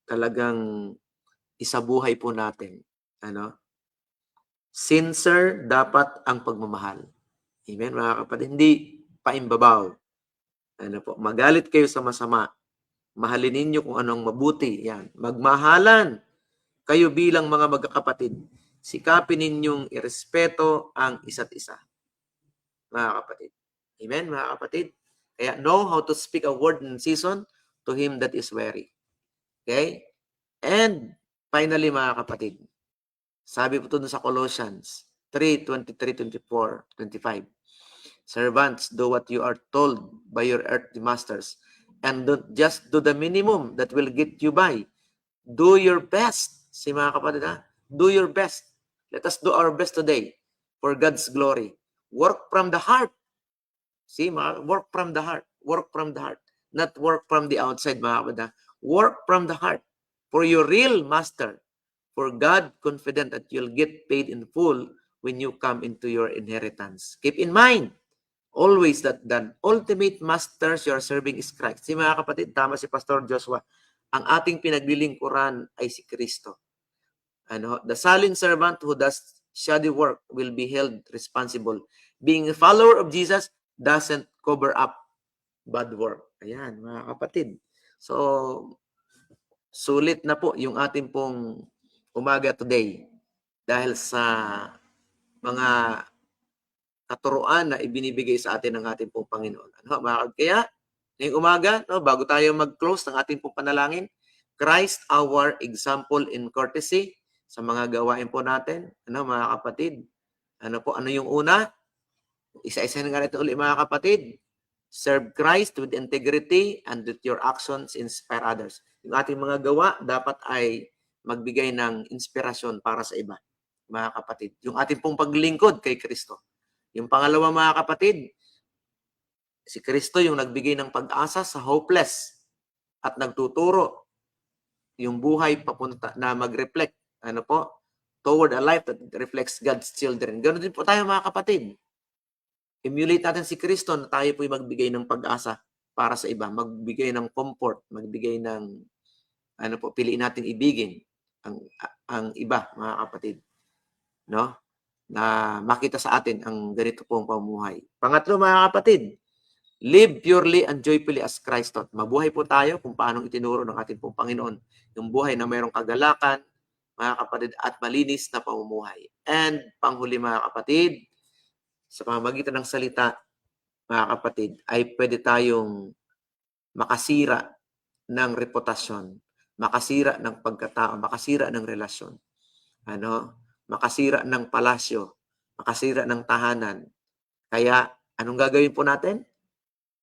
talagang isabuhay po natin. Sincere dapat ang pagmamahal. Amen, mga kapatid. Hindi paimbabaw. Magalit kayo sa masama. Mahalin ninyo kung anong mabuti. Yan. Magmahalan kayo bilang mga magkakapatid. Sikapin ninyong irespeto ang isa't isa. Mga kapatid. Amen, mga kapatid. Kaya know how to speak a word in season to him that is weary. Okay? And finally, mga kapatid, sabi po ito sa Colossians 3:23-24-25. Servants, do what you are told by your earthly masters, and don't just do the minimum that will get you by, Do your best. Si mga kapatid, do your best. Let us do our best today for God's glory. Work from the heart. See, work from the heart. Work from the heart. Not work from the outside, mga kapatid. Work from the heart for your real master. For God, confident that you'll get paid in full when you come into your inheritance. Keep in mind, always that the ultimate masters you are serving is Christ. Si mga kapatid, tama si Pastor Joshua, ang ating pinaglilingkuran ay si Kristo. The silent servant who does shoddy work will be held responsible. Being a follower of Jesus doesn't cover up bad work. Ayan, mga kapatid. So, sulit na po yung ating pong umaga today dahil sa mga katuruan na ibinibigay sa atin ng ating pong Panginoon. Kaya, ngayong umaga, bago tayo mag-close ng ating pong panalangin, Christ our example in courtesy sa mga gawain po natin. Mga kapatid? Ano yung una? Isa-isa na nga ito ulit, mga kapatid. Serve Christ with integrity and let your actions inspire others. Yung ating mga gawa dapat ay magbigay ng inspirasyon para sa iba, mga kapatid. Yung ating pong paglingkod kay Kristo. Yung pangalawa, mga kapatid, si Kristo yung nagbigay ng pag-asa sa hopeless at nagtuturo yung buhay papunta na mag-reflect toward a life that reflects God's children. Ganoon din po tayo, mga kapatid. Emulate natin si Kristo na tayo po'y magbigay ng pag-asa para sa iba, magbigay ng comfort, magbigay ng piliin natin ibigin ang iba, mga kapatid. Na makita sa atin ang ganito pong pamumuhay. Pangatlo, mga kapatid, live purely and joyfully as Christ taught. Mabuhay po tayo kung paano itinuro ng ating pong Panginoon yung buhay na mayroong kagalakan, mga kapatid, at malinis na pamumuhay. And panghuli, mga kapatid, sa pamamagitan ng salita, mga kapatid, ay pwede tayong makasira ng reputasyon, makasira ng pagkatao, makasira ng relasyon, makasira ng palasyo, makasira ng tahanan. Kaya, anong gagawin po natin?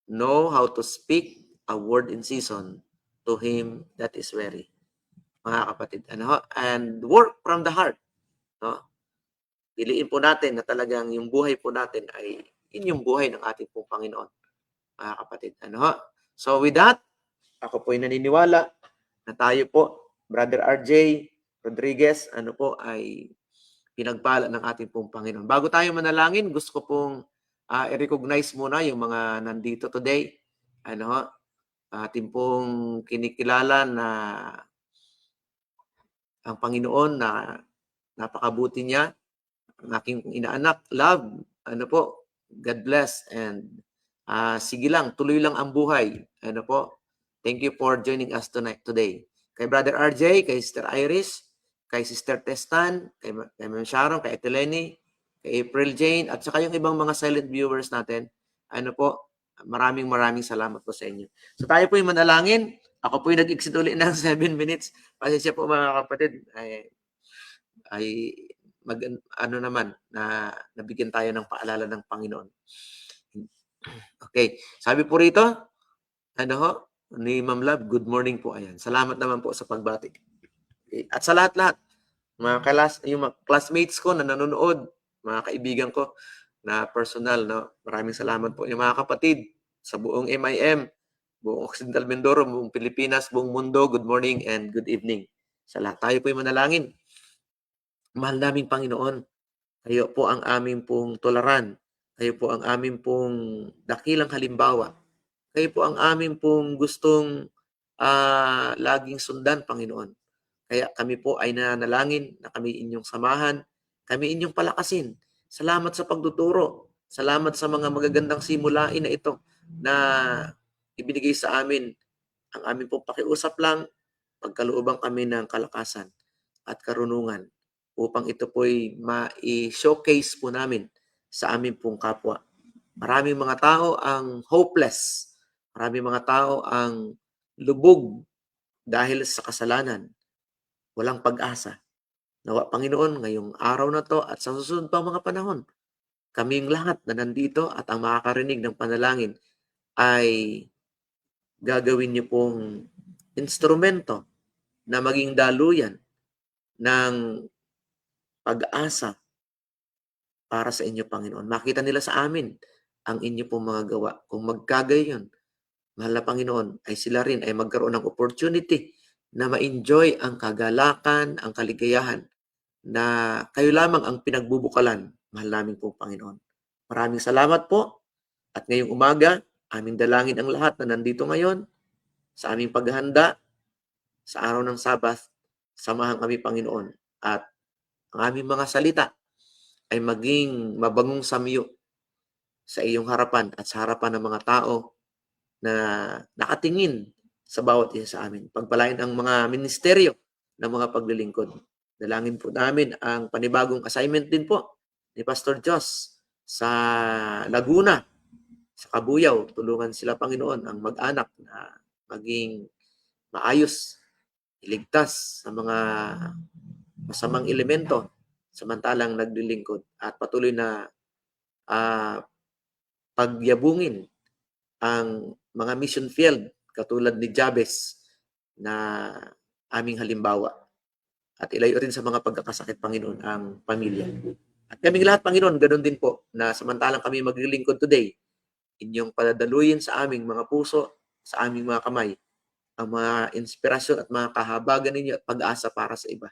Know how to speak a word in season to him that is weary. Mga kapatid, and work from the heart. Piliin po natin na talagang yung buhay po natin ay yun yung buhay ng ating pong Panginoon, mga kapatid. So with that, ako po ay naniniwala na tayo po, Brother RJ Rodriguez, ay pinagpala ng ating pong Panginoon. Bago tayo manalangin, gusto ko pong i-recognize muna yung mga nandito today. Ating pong kinikilala na ang Panginoon na napakabuti niya, ang aking inaanak, love, God bless, and sige lang, tuloy lang ang buhay. Thank you for joining us today. Kay Brother RJ, kay Sister Iris, kay Sister Testan, kay Ma'am Sharon, kay Ate Lenny, kay April Jane, at saka yung ibang mga silent viewers natin, maraming salamat po sa inyo. So tayo po yung manalangin. Ako po yung nag-exit ulit ng 7 minutes. Pasensya po, mga kapatid, ay naman na nabigyan tayo ng paalala ng Panginoon. Okay, sabi po rito, ni Ma'am Love, good morning po. Ayan, salamat naman po sa pagbati. Okay. At sa lahat-lahat, yung mga classmates ko na nanonood, mga kaibigan ko na personal, maraming salamat po. Yung mga kapatid sa buong MIM, buong Occidental Mindoro, buong Pilipinas, buong mundo, good morning and good evening. Sa lahat, tayo po yung manalangin. Mahal naming Panginoon, kayo po ang aming pong tularan. Kayo po ang aming pong dakilang halimbawa. Kayo po ang aming pong gustong laging sundan, Panginoon. Kaya kami po ay nanalangin na kami inyong samahan, kami inyong palakasin. Salamat sa pagtuturo. Salamat sa mga magagandang simulain na ito na ibinigay sa amin. Ang aming pong pakiusap lang, pagkalooban kami ng kalakasan at karunungan upang ito po'y ma-showcase po namin sa aming pong kapwa. Maraming mga tao ang hopeless. Maraming mga tao ang lubog dahil sa kasalanan. Walang pag-asa. Nawa, Panginoon, ngayong araw na to at sa susunod pang mga panahon, kaming lahat na nandito at ang makakarinig ng panalangin ay gagawin niyo pong instrumento na maging daluyan ng pag-asa para sa inyo, Panginoon. Makita nila sa amin ang inyo pong mga gawa. Kung magkagayon, mahal na Panginoon, ay sila rin ay magkaroon ng opportunity na ma-enjoy ang kagalakan, ang kaligayahan na kayo lamang ang pinagbubukalan, mahal namin po, Panginoon. Maraming salamat po. At ngayong umaga, aming dalangin ang lahat na nandito ngayon sa aming paghahanda sa araw ng Sabath. Samahan kami, Panginoon. At ang aming mga salita ay maging mabangong samyo sa iyong harapan at sa harapan ng mga tao na nakatingin sa bawat isa sa amin. Pagpalain ang mga ministeryo ng mga paglilingkod. Dalangin po namin ang panibagong assignment din po ni Pastor Jos sa Laguna, sa Kabuyaw. Tulungan sila, Panginoon, ang mag-anak na maging maayos, iligtas sa mga masamang elemento samantalang naglilingkod at patuloy na pagyabungin ang mga mission field katulad ni Jabez na aming halimbawa at ilayo rin sa mga pagkakasakit, Panginoon, ang pamilya. At kaming lahat, Panginoon, ganoon din po na samantalang kami maglilingkod today, inyong padadaluyin sa aming mga puso, sa aming mga kamay, ang mga inspirasyon at mga kahabagan ninyo at pag-asa para sa iba.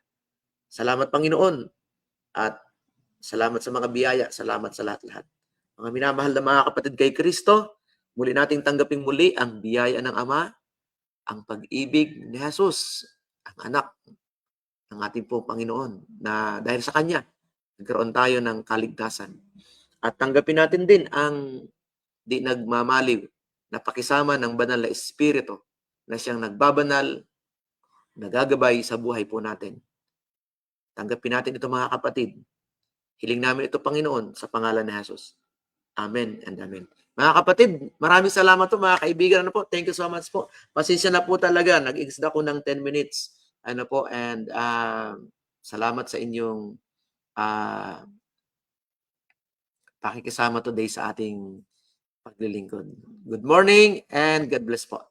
Salamat, Panginoon, at salamat sa mga biyaya, salamat sa lahat-lahat. Mga minamahal na mga kapatid kay Kristo, muli nating tanggaping muli ang biyaya ng Ama, ang pag-ibig ni Jesus, ang anak ng ating pong Panginoon, na dahil sa Kanya, nagkaroon tayo ng kaligtasan. At tanggapin natin din ang di nagmamaliw na pakisama ng banal na Espiritu na siyang nagbabanal, nagagabay sa buhay po natin. Tanggapin natin ito, mga kapatid. Hiling namin ito, Panginoon, sa pangalan ni Jesus. Amen and amen. Mga kapatid, maraming salamat po, mga kaibigan. Ano po? Thank you so much po. Pasensya na po talaga. Nag-exit ako ng 10 minutes. Ano po? And salamat sa inyong pakikisama today sa ating paglilingkod. Good morning and God bless po.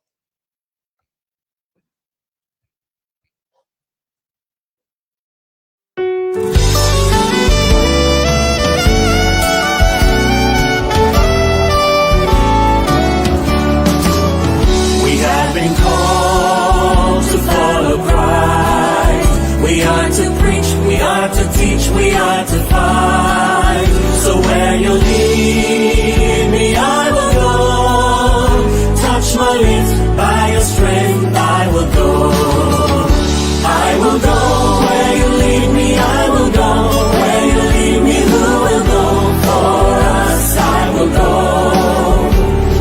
Been called to follow Christ. We are to preach, we are to teach, we are to fight. So where you lead me, I will go. Touch my lips, by your strength I will go. I will go where you lead me, I will go. Where you lead me, who will go? For us I will go.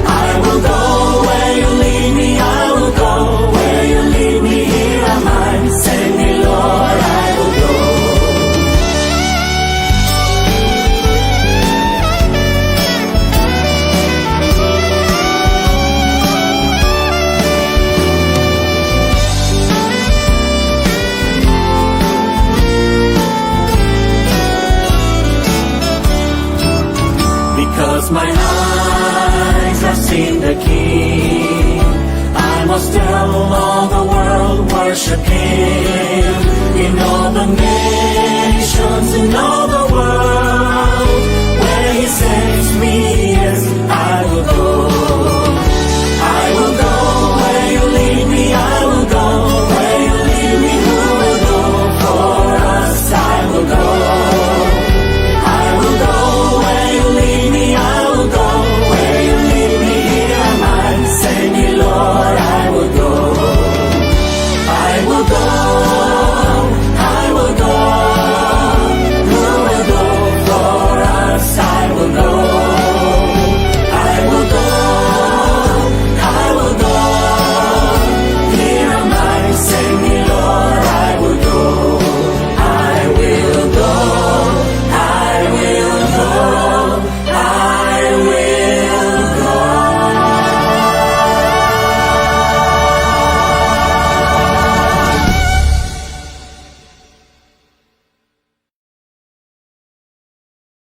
I will go where you lead me, I will go. Where you lead me, here am I. Send me, Lord, I will go. Because my eyes have seen the King, I must tell all the world, worship Him. In all the nations, in all the world,